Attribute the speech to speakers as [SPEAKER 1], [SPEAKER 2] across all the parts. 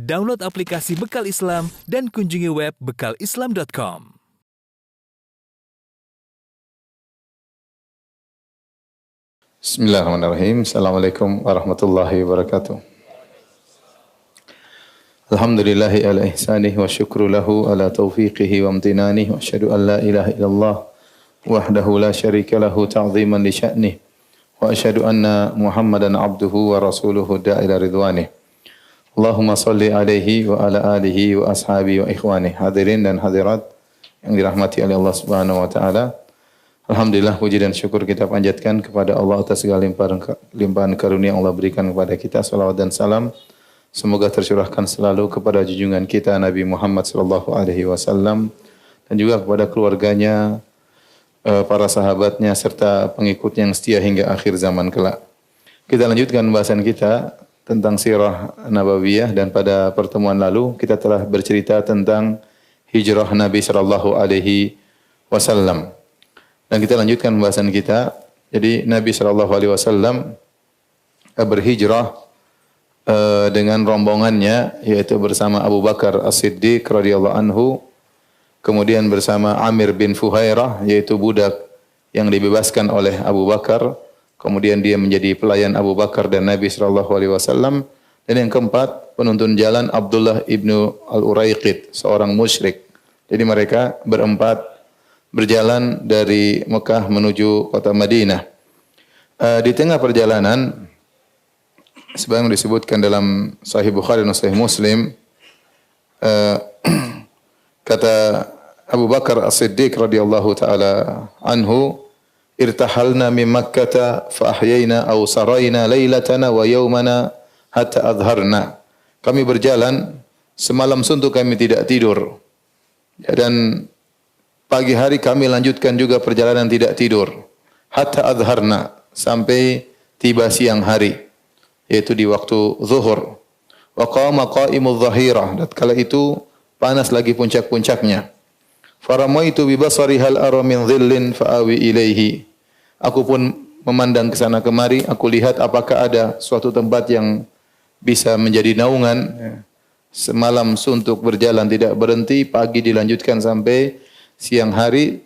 [SPEAKER 1] Download aplikasi Bekal Islam dan kunjungi web bekalislam.com.
[SPEAKER 2] Bismillahirrahmanirrahim. Assalamualaikum warahmatullahi wabarakatuh. Alhamdulillahi ala ihsanih wa syukru lahu ala taufiqihi wa amtinanih wa asyhadu an la ilaha illallah wahdahu la syarika lahu ta'ziman li sya'nih wa asyhadu anna Muhammadan abduhu wa rasuluhu da'ila ridwanih. Allahumma salli alaihi wa ala alihi wa ashabihi wa ikhwanih. Hadirin dan hadirat yang dirahmati oleh Allah Subhanahu wa taala. Alhamdulillah puji dan syukur kita panjatkan kepada Allah atas segala limpahan karunia yang Allah berikan kepada kita. Salawat dan salam semoga tercurahkan selalu kepada junjungan kita Nabi Muhammad sallallahu alaihi wasallam dan juga kepada keluarganya, para sahabatnya serta pengikutnya yang setia hingga akhir zaman kelak. Kita lanjutkan pembahasan kita tentang sirah nabawiyah dan pada pertemuan lalu kita telah bercerita tentang hijrah Nabi sallallahu alaihi wasallam. Dan kita lanjutkan pembahasan kita. Jadi Nabi sallallahu alaihi wasallam berhijrah dengan rombongannya yaitu bersama Abu Bakar As-Siddiq radhiyallahu anhu, kemudian bersama Amir bin Fuhairah yaitu budak yang dibebaskan oleh Abu Bakar. Kemudian dia menjadi pelayan Abu Bakar dan Nabi sallallahu alaihi wasallam. Dan yang keempat, penuntun jalan Abdullah ibnu Al-Uraiqid, seorang musyrik. Jadi mereka berempat berjalan dari Mekah menuju kota Madinah. Di tengah perjalanan, sebagaimana disebutkan dalam Sahih Bukhari dan Sahih Muslim, kata Abu Bakar As-Siddiq radhiyallahu taala anhu, irtahalna min Makkah fa ahyayna aw sarayna lailatana wa yawmana hatta adharna. Kami berjalan semalam suntuk kami tidak tidur. Dan pagi hari kami lanjutkan juga perjalanan tidak tidur. Hatta adharna, sampai tiba siang hari, yaitu di waktu zuhur. Wa qama qa'imudz zahirah, dan kala itu panas lagi puncak-puncaknya. Faramaitu bi basari hal ara min dhillin fa'awi ilaihi. Aku pun memandang ke sana kemari, aku lihat apakah ada suatu tempat yang bisa menjadi naungan. Semalam suntuk berjalan tidak berhenti, pagi dilanjutkan sampai siang hari,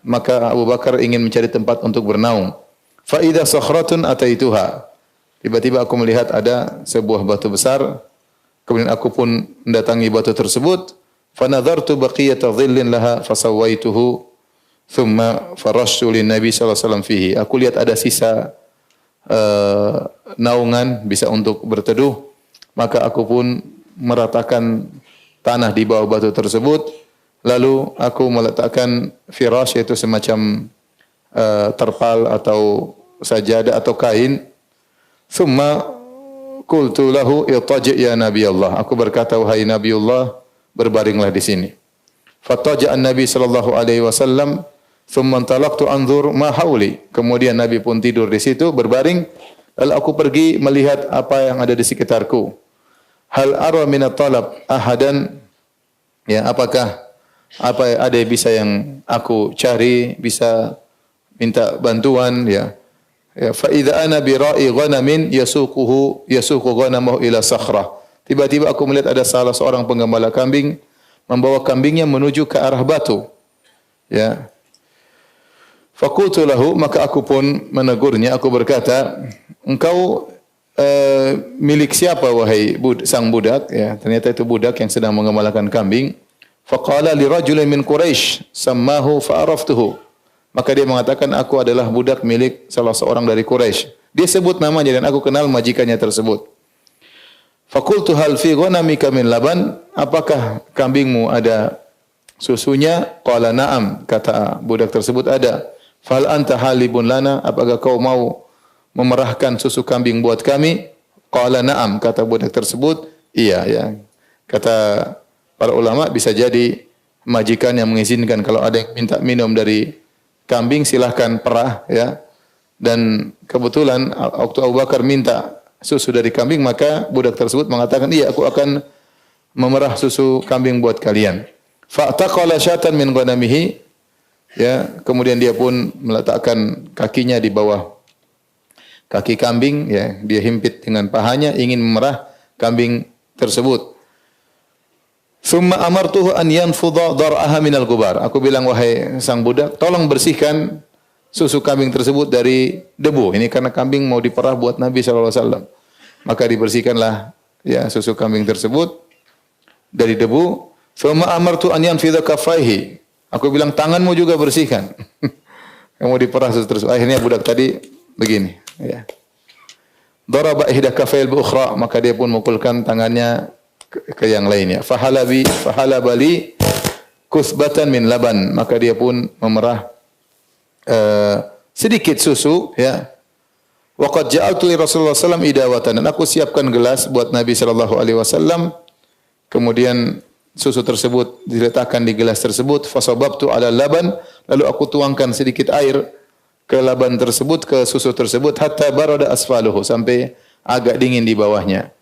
[SPEAKER 2] maka Abu Bakar ingin mencari tempat untuk bernaung. Fa idza sakhratun ataituha. Tiba-tiba aku melihat ada sebuah batu besar, kemudian aku pun mendatangi batu tersebut. Fa nadhartu baqiyata dhillin laha fasawaituhu. Thumma farashtu lin Nabi sallallahu alaihi wasallam fihi. Aku lihat ada sisa naungan bisa untuk berteduh, maka aku pun meratakan tanah di bawah batu tersebut. Lalu aku meletakkan firash, yaitu semacam terpal atau sajadah atau kain. Thumma qultu lahu ittaji' ya Nabi Allah. Aku berkata, wahai Nabi Allah, berbaringlah di sini. Fattaja'a an-Nabi sallallahu alaihi wasallam. Thumma talaqtu anzur ma hauli. Kemudian Nabi pun tidur di situ berbaring. Lalu aku pergi melihat apa yang ada di sekitarku. Hal ara min at-talab ahadan, ya, apakah ada bisa yang aku cari, bisa minta bantuan, ya. Ya, fa idza ana bi ra'i ghanamin yasuqu ghanamahu ila sakhrah. Tiba-tiba aku melihat ada salah seorang penggembala kambing membawa kambingnya menuju ke arah batu. Ya. Faqultu lahu, maka aku pun menegurnya, aku berkata, engkau milik siapa wahai sang budak? Ya, ternyata itu budak yang sedang mengembalakan kambing. Faqala li rajulin min Quraisy sammahu fa'araftuhu. Maka dia mengatakan, aku adalah budak milik salah seorang dari Quraisy. Dia sebut namanya dan aku kenal majikannya tersebut. Faqultu hal fi ghanamika min laban? Apakah kambingmu ada susunya? Qala na'am, kata budak tersebut ada. Fal anta halibun lana, apakah kau mau memerahkan susu kambing buat kami? Qala na'am, kata budak tersebut, iya, ya. Kata para ulama, bisa jadi majikan yang mengizinkan kalau ada yang minta minum dari kambing silahkan perah, ya. Dan kebetulan waktu Abu Bakar minta susu dari kambing, maka budak tersebut mengatakan, iya, aku akan memerah susu kambing buat kalian. Fa'taqala syatan min ghanamihi, ya, kemudian dia pun meletakkan kakinya di bawah kaki kambing, ya, dia himpit dengan pahanya ingin memerah kambing tersebut. Thumma amartuhu an yanfudha dar'aha minal gubar. Aku bilang, wahai sang budak, tolong bersihkan susu kambing tersebut dari debu. Ini karena kambing mau diperah buat Nabi sallallahu alaihi wasallam. Maka dibersihkanlah ya susu kambing tersebut dari debu. Thumma amartu an yanfidha kaffaihi. Aku bilang, tanganmu juga bersihkan. Kamu diperah susu tersebut. Akhirnya budak tadi begini, ya. Daraba ihda kaffail bi ukhra, maka dia pun memukulkan tangannya ke yang lainnya. Fahalabali kusbatan min laban, maka dia pun memerah sedikit susu, ya. Wa qad ja'altu li Rasulullah sallallahu alaihi wasallam idawatan, dan aku siapkan gelas buat Nabi sallallahu alaihi wasallam. Kemudian susu tersebut diletakkan di gelas tersebut. Fasababtu ala laban, lalu aku tuangkan sedikit air ke laban tersebut, ke susu tersebut, hatta barada asfaluhu, sampai agak dingin di bawahnya.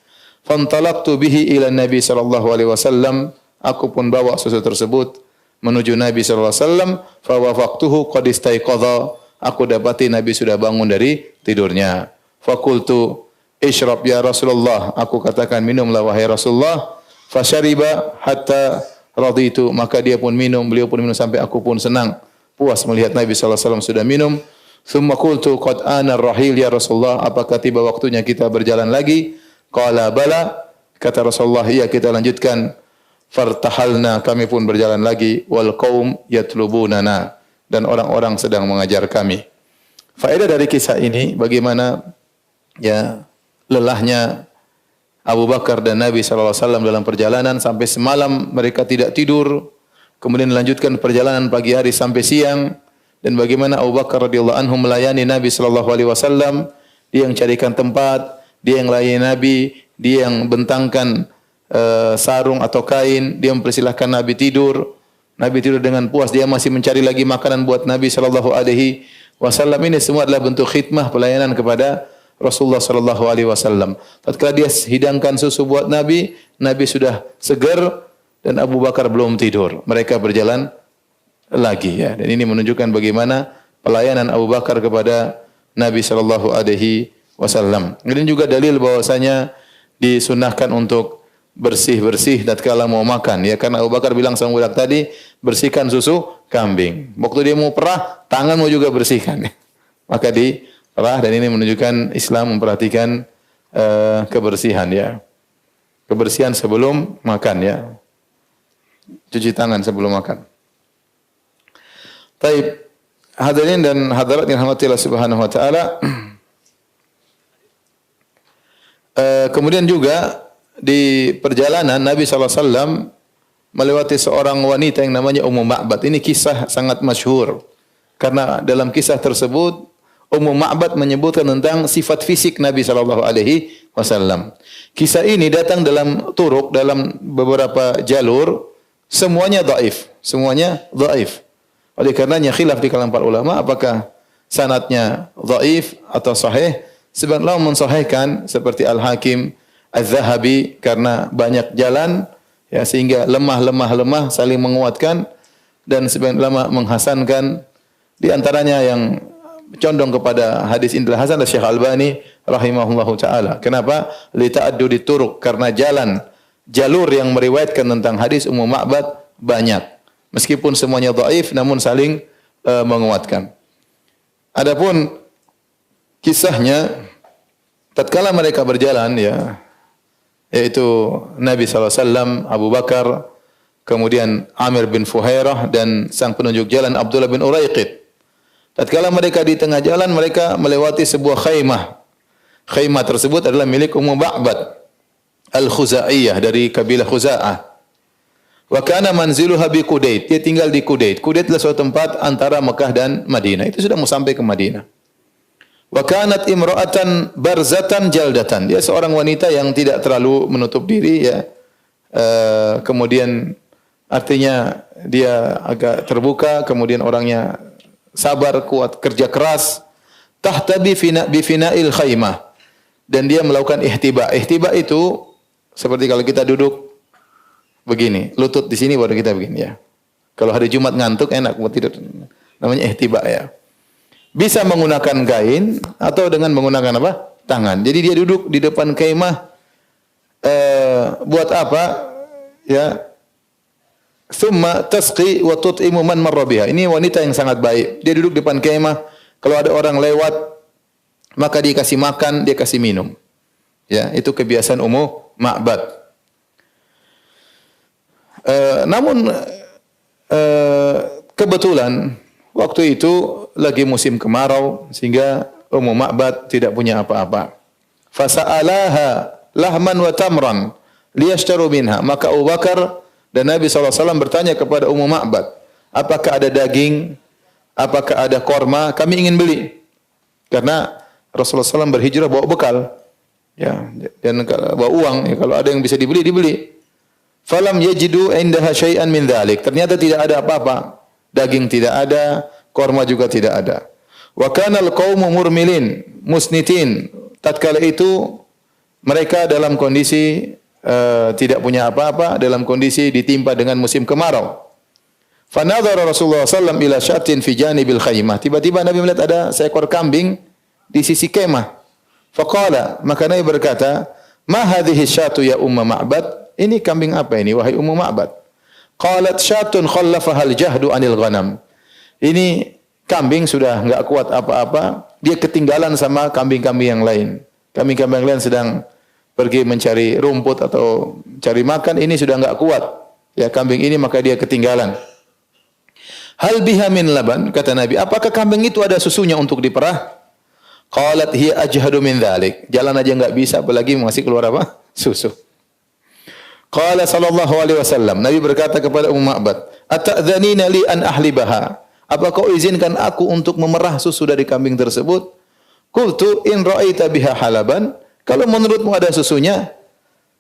[SPEAKER 2] Fantalaqtu bihi ila Nabi sallallahu alaihi wasallam, aku pun bawa susu tersebut menuju Nabi sallallahu alaihi wasallam. Fa wafaqtuhu qad istaiqadha, aku dapati Nabi sudah bangun dari tidurnya. Fa qultu ishrab ya Rasulullah, aku katakan, minumlah wahai Rasulullah. Fa syariba hatta raditu, maka dia pun minum, beliau pun minum sampai aku pun senang, puas melihat Nabi sallallahu alaihi wasallam sudah minum. Thumma qultu qad ana ar-rahil ya Rasulullah, apakah tiba waktunya kita berjalan lagi? Qala bala, kata Rasulullah, iya kita lanjutkan. Fartahalna, kami pun berjalan lagi. Wal qaum yatlubunana, dan orang-orang sedang mengajar kami. Faedah dari kisah ini, bagaimana ya lelahnya Abu Bakar dan Nabi sallallahu alaihi wasallam dalam perjalanan sampai semalam mereka tidak tidur. Kemudian melanjutkan perjalanan pagi hari sampai siang, dan bagaimana Abu Bakar radhiyallahu anhu melayani Nabi sallallahu alaihi wasallam. Dia yang carikan tempat, dia yang layani Nabi, dia yang bentangkan sarung atau kain, dia mempersilahkan Nabi tidur. Nabi tidur dengan puas, dia masih mencari lagi makanan buat Nabi sallallahu alaihi wasallam. Ini semua adalah bentuk khidmah, pelayanan kepada Rasulullah sallallahu alaihi wasallam. Tatkala dia hidangkan susu buat Nabi, Nabi sudah segar dan Abu Bakar belum tidur. Mereka berjalan lagi, ya. Dan ini menunjukkan bagaimana pelayanan Abu Bakar kepada Nabi sallallahu alaihi wasallam. Ini juga dalil bahwasanya disunahkan untuk bersih-bersih tatkala mau makan, ya, karena Abu Bakar bilang sama budak tadi, bersihkan susu kambing. Waktu dia mau perah, tanganmu juga bersihkan. Maka diperah, dan ini menunjukkan Islam memperhatikan kebersihan, ya. Kebersihan sebelum makan, ya. Cuci tangan sebelum makan. Taib, hadirin dan hadirat yang dirahmati Allah Subhanahu wa taala. Kemudian juga di perjalanan Nabi sallallahu alaihi wasallam melewati seorang wanita yang namanya Ummu Ma'bad. Ini kisah sangat masyhur. Karena dalam kisah tersebut Ummu Ma'bad menyebutkan tentang sifat fisik Nabi sallallahu alaihi wasallam. Kisah ini datang dalam turuk, dalam beberapa jalur, semuanya dhaif, semuanya dhaif. Oleh karenanya khilaf di kalangan para ulama apakah sanadnya dhaif atau sahih. Sebagian ulama mensahihkan seperti Al-Hakim, Az-Zahabi, karena banyak jalan, ya, sehingga lemah saling menguatkan, dan sebagian ulama menghasankan. Di antaranya yang condong kepada hadis ini adalah Hasan Syekh Albani rahimahullahu taala. Kenapa? Li ta'addudi turuq, karena jalur yang meriwayatkan tentang hadis Ummu Ma'bad banyak. Meskipun semuanya dhaif namun saling menguatkan. Adapun kisahnya tatkala mereka berjalan, ya, yaitu Nabi sallallahu alaihi wasallam, Abu Bakar, kemudian Amir bin Fuhairah dan sang penunjuk jalan Abdullah bin Uraiqid. Tatkala mereka di tengah jalan, mereka melewati sebuah khaymah. Khaymah tersebut adalah milik Ummu Ma'bad Al-Khuzaiyah dari kabilah Khuza'ah. Wa kana manziluha bi Qudait. Dia tinggal di Qudait. Qudait adalah suatu tempat antara Mekah dan Madinah. Itu sudah mau sampai ke Madinah. Wa kanat imra'atan barzatan jaldatan. Dia seorang wanita yang tidak terlalu menutup diri, ya. Kemudian artinya dia agak terbuka, kemudian orangnya sabar, kuat, kerja keras. Tahtabi bi fina'il khaymah. Dan dia melakukan ihtiba. Ihtiba itu seperti kalau kita duduk begini, lutut di sini baru kita begini, ya. Kalau hari Jumat ngantuk enak buat tidur. Namanya ihtiba, ya. Bisa menggunakan kain atau dengan menggunakan apa? Tangan. Jadi dia duduk di depan kemah buat apa? Ya, thumma tasqi wa tut'imu man marra biha. Ini wanita yang sangat baik. Dia duduk depan kemah, kalau ada orang lewat maka dia kasih makan, dia kasih minum. Ya, itu kebiasaan Ummu Ma'bad. Namun kebetulan waktu itu lagi musim kemarau sehingga Ummu Ma'bad tidak punya apa-apa. Fasa'alaha lahman wa tamran liyashtaru minha. Maka Abu Bakar dan Nabi SAW bertanya kepada Ummu Ma'bad, apakah ada daging, apakah ada korma, kami ingin beli. Karena Rasulullah SAW berhijrah bawa bekal, ya, dan bawa uang. Ya, kalau ada yang bisa dibeli, dibeli. Falam yajidu indaha syai'an min dzalik. Ternyata tidak ada apa-apa. Daging tidak ada, korma juga tidak ada. Wa kana al-qaumu murmilin, musnitin. Tatkala itu mereka dalam kondisi tidak punya apa-apa, dalam kondisi ditimpa dengan musim kemarau. Fanadhara Rasulullah sallallahu ila syatin fi janibil khaymah. Tiba-tiba Nabi melihat ada seekor kambing di sisi kemah. Faqala, maka Nabi berkata, "Ma hadhihi syatu ya Umma Ma'bad?" Ini kambing apa ini wahai Ummu Ma'bad? Qalat syatun khallafaha al-jahdu 'anil ghanam. Ini kambing sudah enggak kuat apa-apa, dia ketinggalan sama kambing-kambing yang lain. Kambing-kambing yang lain sedang pergi mencari rumput atau cari makan, ini sudah enggak kuat. Ya, kambing ini maka dia ketinggalan. Hal biha min laban, kata Nabi, apakah kambing itu ada susunya untuk diperah? Qalat hiya ajhadu min dzalik. Jalan aja enggak bisa apalagi masih keluar apa? Susu. Qala sallallahu alaihi wasallam, Nabi berkata kepada Ummu Ma'bad, "Ata'dhanina li an ahlibaha?" Apa kau izinkan aku untuk memerah susu dari kambing tersebut? Qultu in ra'aita biha halaban, kalau menurutmu ada susunya,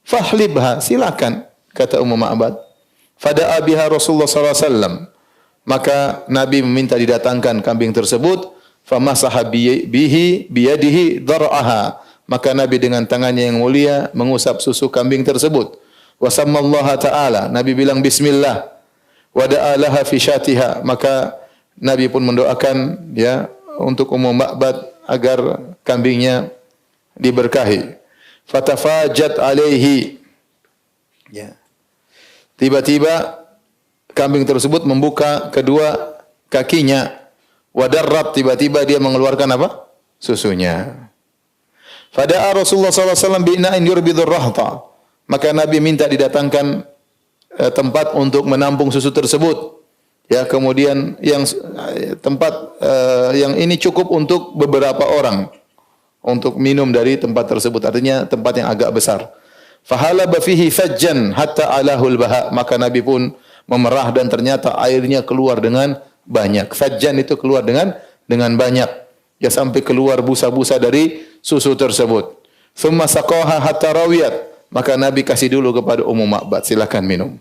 [SPEAKER 2] fahlibha, silakan, kata Ummu Ma'bad. Fada'a biha Rasulullah sallallahu alaihi wasallam. Maka Nabi meminta didatangkan kambing tersebut, famasaha bihi biyadihi dar'aha. Maka Nabi dengan tangannya yang mulia mengusap susu kambing tersebut. Wa sammallaha ta'ala, Nabi bilang bismillah. Wa da'a laha fi syatiha, maka Nabi pun mendoakan ya untuk Ummu Ma'bad agar kambingnya diberkahi. Fatafajat alaihi. Ya. Tiba-tiba kambing tersebut membuka kedua kakinya. Wadarrab, tiba-tiba dia mengeluarkan apa? Susunya. Fada'a Rasulullah sallallahu alaihi wasallam bi'na'in yurbidur rahta. Maka Nabi minta didatangkan tempat untuk menampung susu tersebut. Ya, kemudian yang tempat yang ini cukup untuk beberapa orang untuk minum dari tempat tersebut. Artinya tempat yang agak besar. Fahalaba fihi fajjan hatta alahul baha. Maka Nabi pun memerah dan ternyata airnya keluar dengan banyak. Fajjan itu keluar dengan banyak. Ya, sampai keluar busa-busa dari susu tersebut. Tsumma saqaha hatta rawiyat. Maka Nabi kasih dulu kepada Ummu Ma'bad, silakan minum.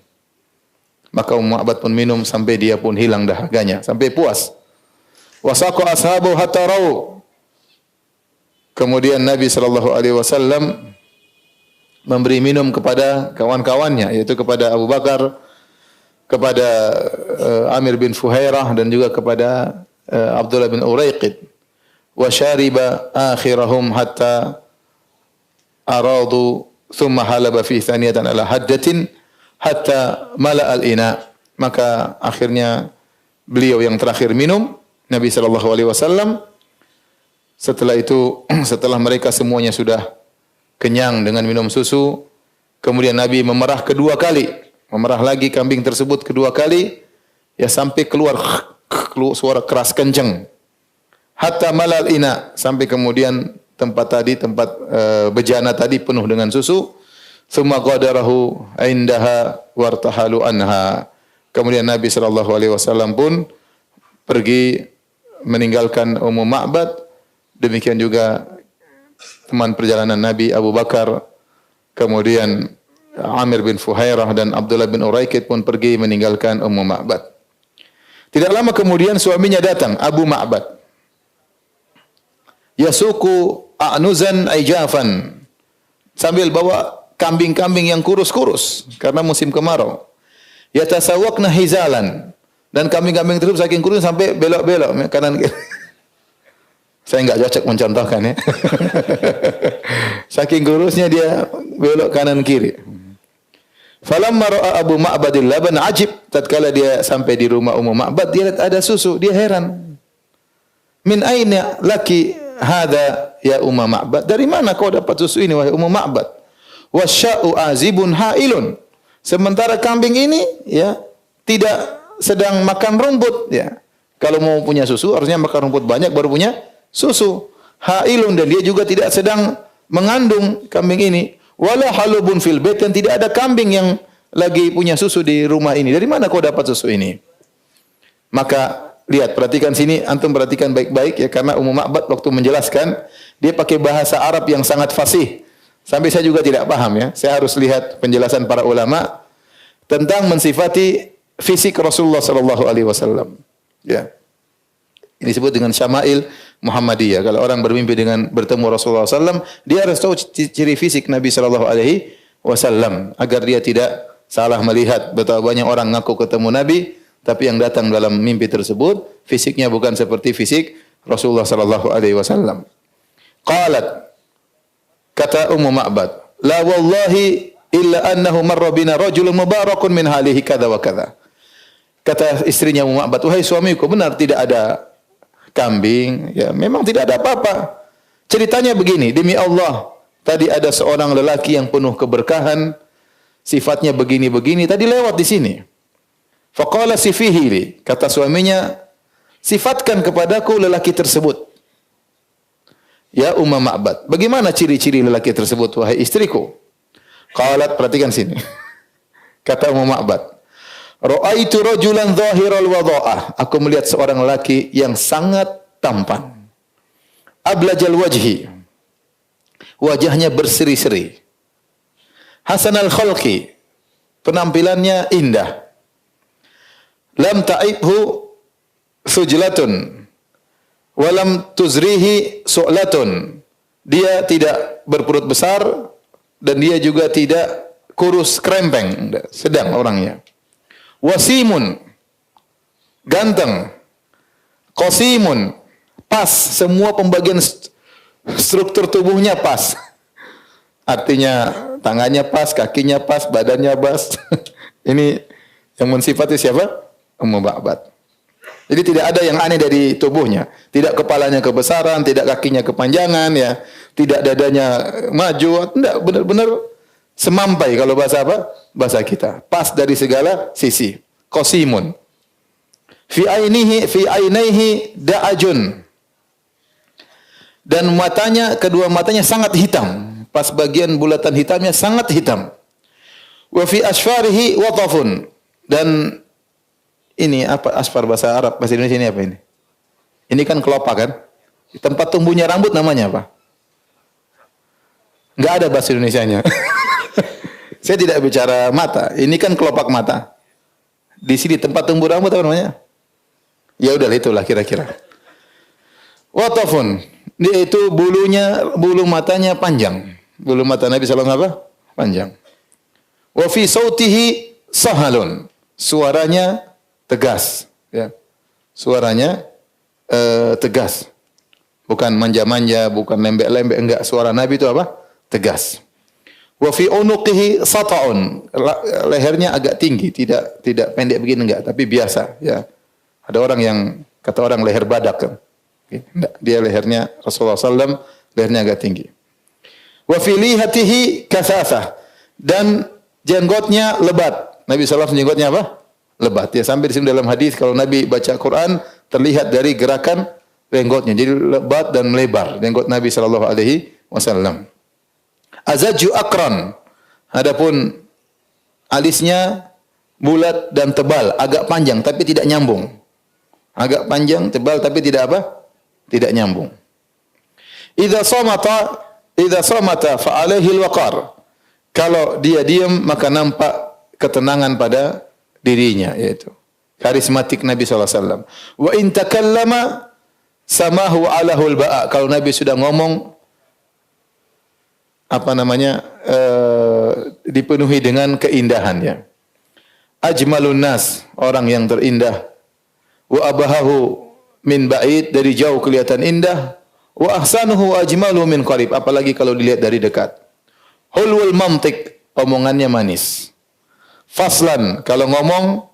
[SPEAKER 2] Maka Ummu Ma'bad pun minum sampai dia pun hilang dahaganya, sampai puas. Wa saqa ashabu hatta raw. Kemudian Nabi sallallahu alaihi wasallam memberi minum kepada kawan-kawannya, yaitu kepada Abu Bakar, kepada Amir bin Fuhairah dan juga kepada Abdullah bin Uraiqid. Wa syariba akhirahum hatta aradu thumma halaba fi thaniyatan ala haddatin hatta mala al-ina. Maka akhirnya beliau yang terakhir minum, Nabi sallallahu alaihi wasallam. Setelah itu, setelah mereka semuanya sudah kenyang dengan minum susu, kemudian Nabi memerah kedua kali, memerah lagi kambing tersebut kedua kali, ya sampai keluar suara keras kencang. Hatta mala al-ina, sampai kemudian tempat bejana tadi penuh dengan susu. Tsumma qadarahu indaha wartahalu anha. Kemudian Nabi sallallahu alaihi wasallam pun pergi meninggalkan Ummu Ma'bad. Demikian juga teman perjalanan Nabi Abu Bakar, kemudian Amir bin Fuhairah dan Abdullah bin Uraiqid pun pergi meninggalkan Ummu Ma'bad. Tidak lama kemudian suaminya datang, Abu Ma'bad. Yasuku a'nuzan aijafan, sambil bawa kambing-kambing yang kurus-kurus karena musim kemarau. Yatasawwaqna hizalan, dan kambing-kambing tersebut saking kurus sampai belok-belok kanan kiri. Saya enggak cocok mencontohkan ya. Saking kurusnya dia belok kanan kiri. Falamma ra'a Abu Ma'badil laban ajib, tatkala dia sampai di rumah Ummu Ma'bad, dia lihat ada susu, dia heran. Min aina laki hadha ya Ummu Ma'bad? Dari mana kau dapat susu ini wahai Ummu Ma'bad? Wasya'u azibun hailun. Sementara kambing ini ya tidak sedang makan rumput ya. Kalau mau punya susu harusnya makan rumput banyak baru punya susu. Hailun, dan dia juga tidak sedang mengandung kambing ini. Wala halubun fil bait, dan tidak ada kambing yang lagi punya susu di rumah ini. Dari mana kau dapat susu ini? Maka lihat, perhatikan sini, antum perhatikan baik-baik ya, karena Ummu Ma'bad waktu menjelaskan dia pakai bahasa Arab yang sangat fasih. Sampai saya juga tidak paham ya. Saya harus lihat penjelasan para ulama tentang mensifati fisik Rasulullah sallallahu alaihi wasallam. Ya. Ini disebut dengan syama'il Muhammadiyah. Kalau orang bermimpi dengan bertemu Rasulullah SAW, dia harus tahu ciri fisik Nabi Sallallahu Alaihi Wasallam agar dia tidak salah melihat. Betapa banyak orang ngaku ketemu Nabi, tapi yang datang dalam mimpi tersebut fisiknya bukan seperti fisik Rasulullah Sallallahu Alaihi Wasallam. Qalat, kata Ummu Ma'bad, la wallahi illa annahu marra bina rajulun mubarakun min halihi kadza wa kadza. Kata istrinya Ummu Ma'bad, wahai suamiku, benar tidak ada kambing, ya memang tidak ada apa-apa. Ceritanya begini, demi Allah, tadi ada seorang lelaki yang penuh keberkahan, sifatnya begini-begini, tadi lewat di sini. Faqala sifihi li, kata suaminya, sifatkan kepadaku lelaki tersebut. Ya Ummu Ma'bad, bagaimana ciri-ciri lelaki tersebut wahai istriku? Qalat, perhatikan sini. Kata Ummu Ma'bad, ra'aitu rajulan zahiral wadha'ah. Aku melihat seorang lelaki yang sangat tampan. Ablajal wajhi. Wajahnya berseri-seri. Hasanal khalqi. Penampilannya indah. Lam ta'ibhu sujlatun. Walam tuzrihi su'latun. Dia tidak berperut besar dan dia juga tidak kurus krempeng, sedang orangnya. Wasimun, ganteng. Qasimun, pas, semua pembagian struktur tubuhnya pas. Artinya tangannya pas, kakinya pas, badannya pas. Ini yang mensifati siapa? Ummu Ma'bad. Jadi tidak ada yang aneh dari tubuhnya. Tidak kepalanya kebesaran, tidak kakinya kepanjangan, ya, tidak dadanya maju. Tidak, benar-benar semampai kalau bahasa apa? Bahasa kita. Pas dari segala sisi. Qasimun. Fi ainaihi da'ajun. Dan matanya, kedua matanya sangat hitam. Pas bagian bulatan hitamnya sangat hitam. Wa fi asfarihi watafun. Dan ini apa asfar bahasa Arab, bahasa Indonesia ini apa ini? Ini kan kelopak kan? Tempat tumbuhnya rambut namanya apa? Enggak ada bahasa Indonesianya. Saya tidak bicara mata. Ini kan kelopak mata. Di sini tempat tumbuh rambut apa namanya? Ya udah itulah kira-kira. Watafun. Dia itu bulu matanya panjang. Bulu mata Nabi sallallahu alaihi wasallam apa? Panjang. Wa fi sautihi sahalun. Suaranya tegas, ya. Suaranya tegas. Bukan manja-manja, bukan lembek-lembek, enggak. Suara Nabi itu apa? Tegas. Wa fi unuqihi sata'un. Lehernya agak tinggi, tidak pendek begini enggak, tapi biasa, ya. Ada orang yang kata orang leher badak kan. Enggak, dia lehernya Rasulullah SAW lehernya agak tinggi. Wa fi lihatihi kasasah. Dan jenggotnya lebat. Nabi SAW jenggotnya apa? Lebat. Ya, sampai di sini dalam hadis kalau Nabi baca Quran terlihat dari gerakan jenggotnya. Jadi lebat dan melebar jenggot Nabi sallallahu alaihi wasallam. Azaju akran. Adapun alisnya bulat dan tebal, agak panjang tapi tidak nyambung. Agak panjang, tebal tapi tidak apa? Tidak nyambung. Idza samata fa alaihi alwaqar. Kalau dia diam maka nampak ketenangan pada dirinya, yaitu karismatik Nabi SAW. Wa in takallama samahu alahul ba'a. Kalau Nabi sudah ngomong apa namanya dipenuhi dengan keindahannya. Ajmalun nas, orang yang terindah. Wa abahahu min ba'id, dari jauh kelihatan indah. Wa ahsanuhu ajmalu min qarib, apalagi kalau dilihat dari dekat. Hulwul mamtik, omongannya manis. faslan. Kalau ngomong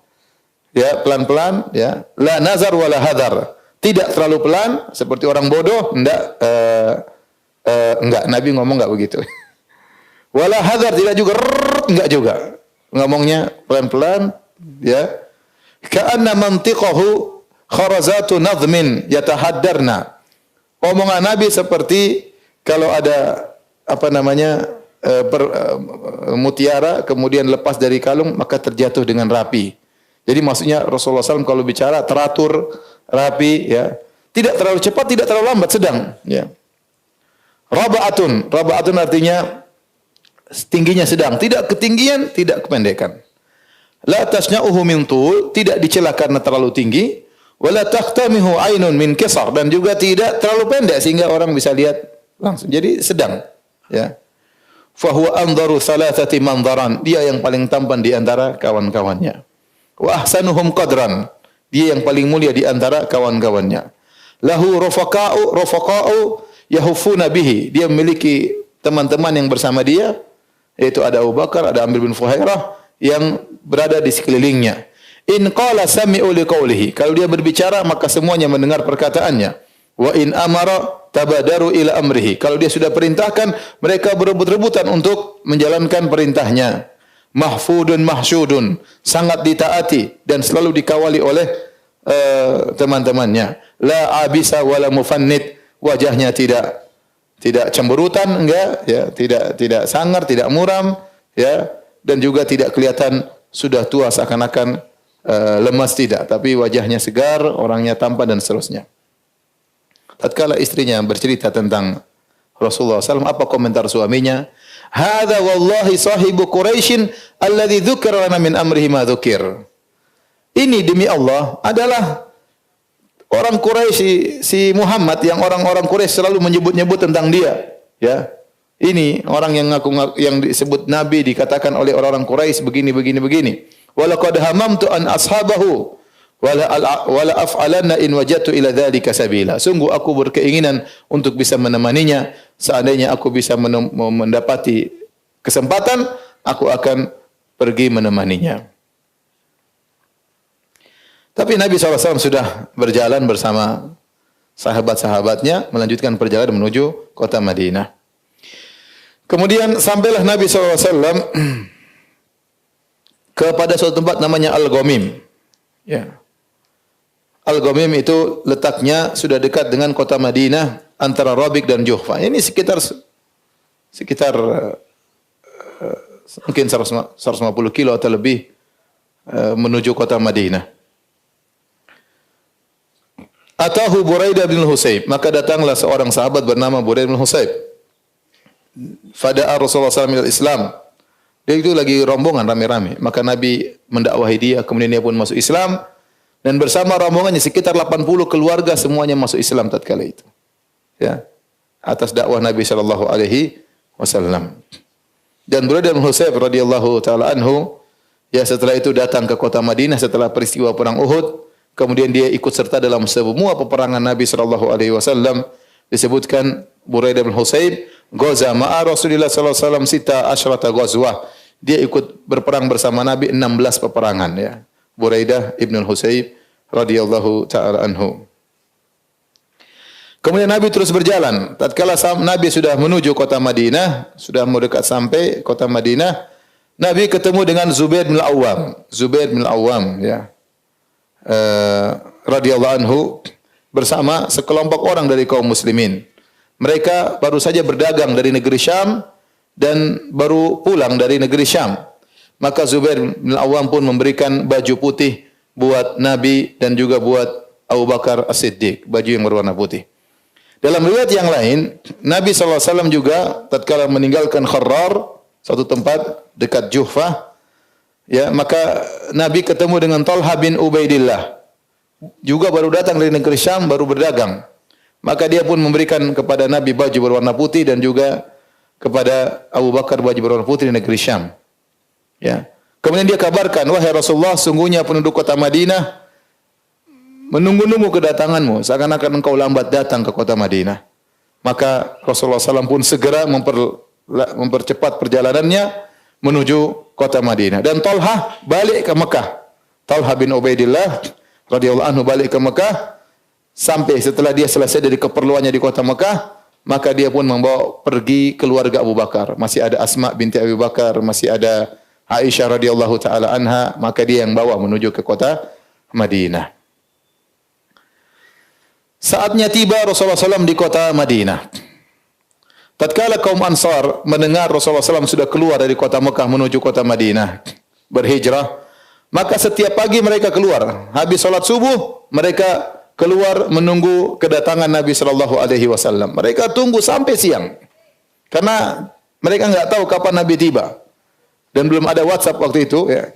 [SPEAKER 2] ya pelan-pelan ya, la nazar wala hadar. Tidak terlalu pelan seperti orang bodoh, enggak Nabi ngomong enggak begitu. Wala hadar, tidak juga enggak juga. Ngomongnya pelan-pelan ya. Ka'anna mantiqahu kharazatu nadhmin yatahaddarna. Omongan Nabi seperti kalau ada mutiara kemudian lepas dari kalung maka terjatuh dengan rapi. Jadi maksudnya Rasulullah SAW kalau bicara teratur, rapi, ya, tidak terlalu cepat, tidak terlalu lambat, sedang. Ya. Raba'atun artinya tingginya sedang, tidak ketinggian, tidak kependekan. La tasna'uhu min tul, tidak dicela karena terlalu tinggi. Wala taqtamihu ainun min qisar, dan juga tidak terlalu pendek sehingga orang bisa lihat langsung. Jadi sedang. Ya. Fahuwa anzaru thalathati manzaran, dia yang paling tampan di antara kawan-kawannya. Wa ahsanuhum qadran, dia yang paling mulia di antara kawan-kawannya. Lahu rafaqa'u yahufuna bihi, dia memiliki teman-teman yang bersama dia, yaitu ada Abu Bakar, ada Amir bin Fuhairah yang berada di sekelilingnya. In qala sami'u liqaulihi, kalau dia berbicara maka semuanya mendengar perkataannya. Wa in amara tabadaru ila amrihi, kalau dia sudah perintahkan mereka berebut-rebutan untuk menjalankan perintahnya. Mahfudun mahsyudun, sangat ditaati dan selalu dikawali oleh teman-temannya. La abisa wala mufannit, wajahnya tidak cemberutan, enggak, ya, tidak sangar, tidak muram, ya, dan juga tidak kelihatan sudah tua seakan-akan lemas, tidak, tapi wajahnya segar, orangnya tampan dan seterusnya. Tatkala istrinya bercerita tentang Rasulullah SAW, apa komentar suaminya? Hadza wallahi sahibu Quraisyin alladzi dzukira lana min amrihi ma dzukir. Ini demi Allah adalah orang Quraisy, si Muhammad yang orang-orang Quraisy selalu menyebut-nyebut tentang dia, ya. Ini orang yang yang disebut nabi, dikatakan oleh orang-orang Quraisy begini. Walaqad hamamtu an ashabahu wala af'alanna in wajadtu ila dzalika sabila. Sungguh aku berkeinginan untuk bisa menemaninya. Seandainya aku bisa mendapati kesempatan, aku akan pergi menemaninya. Tapi Nabi SAW sudah berjalan bersama sahabat-sahabatnya, melanjutkan perjalanan menuju kota Madinah. Kemudian sampailah Nabi SAW kepada suatu tempat namanya Al-Ghamim. Ya. Al-Ghamim itu letaknya sudah dekat dengan kota Madinah, antara Rabiq dan Juhfa. Ini sekitar mungkin 150 kilo atau lebih menuju kota Madinah. Atahu Buraidah bin Husayb, maka datanglah seorang sahabat bernama Buraidah bin Husayb. Fada'a Rasulullah SAW Islam. Dia itu lagi rombongan rame-rame, maka Nabi mendakwahi dia, kemudian dia pun masuk Islam, dan bersama rombongannya sekitar 80 keluarga semuanya masuk Islam tatkala itu. Ya, atas dakwah Nabi sallallahu alaihi wasallam. Dan Buraidah bin Husayb radhiyallahu taala anhu, ya, setelah itu datang ke kota Madinah setelah peristiwa perang Uhud, kemudian dia ikut serta dalam semua peperangan Nabi sallallahu alaihi wasallam. Disebutkan Buraidah bin Husayb ghaza ma'a Rasulillah sallallahu alaihi wasallam sita asyrata ghazwah. Dia ikut berperang bersama Nabi 16 peperangan, ya. Buraidah ibn Husayb radhiyallahu taala anhu. Kemudian Nabi terus berjalan. Tatkala Nabi sudah menuju kota Madinah, sudah mau dekat sampai kota Madinah, Nabi ketemu dengan Zubair bin Al-Awwam. Zubair bin Al-Awwam, ya, radhiyallahu anhu, bersama sekelompok orang dari kaum muslimin. Mereka baru saja berdagang dari negeri Syam dan baru pulang dari negeri Syam. Maka Zubair bin Al-Awwam pun memberikan baju putih buat Nabi dan juga buat Abu Bakar As-Siddiq, baju yang berwarna putih. Dalam riwayat yang lain, Nabi SAW juga tatkala meninggalkan Kharrar, suatu tempat dekat Juhfah, ya, maka Nabi ketemu dengan Talha bin Ubaidillah, juga baru datang dari negeri Syam, baru berdagang. Maka dia pun memberikan kepada Nabi baju berwarna putih dan juga kepada Abu Bakar baju berwarna putih di negeri Syam. Ya. Kemudian dia kabarkan, wahai Rasulullah, sungguhnya penduduk kota Madinah menunggu-nunggu kedatanganmu, seakan-akan engkau lambat datang ke kota Madinah. Maka Rasulullah SAW pun segera mempercepat perjalanannya menuju kota Madinah. Dan Talha balik ke Mekah. Talha bin Ubaidillah radhiyallahu anhu balik ke Mekah sampai setelah dia selesai dari keperluannya di kota Mekah, maka dia pun membawa pergi keluarga Abu Bakar. Masih ada Asma binti Abu Bakar, masih ada Aisyah radhiyallahu taala anha, maka dia yang bawa menuju ke kota Madinah. Saatnya tiba Rasulullah SAW di kota Madinah. Tatkala kaum Ansar mendengar Rasulullah SAW sudah keluar dari kota Mekah menuju kota Madinah, berhijrah, maka setiap pagi mereka keluar. Habis salat subuh, mereka keluar menunggu kedatangan Nabi Sallallahu Alaihi Wasallam. Mereka tunggu sampai siang, karena mereka nggak tahu kapan Nabi tiba dan belum ada WhatsApp waktu itu. Ya.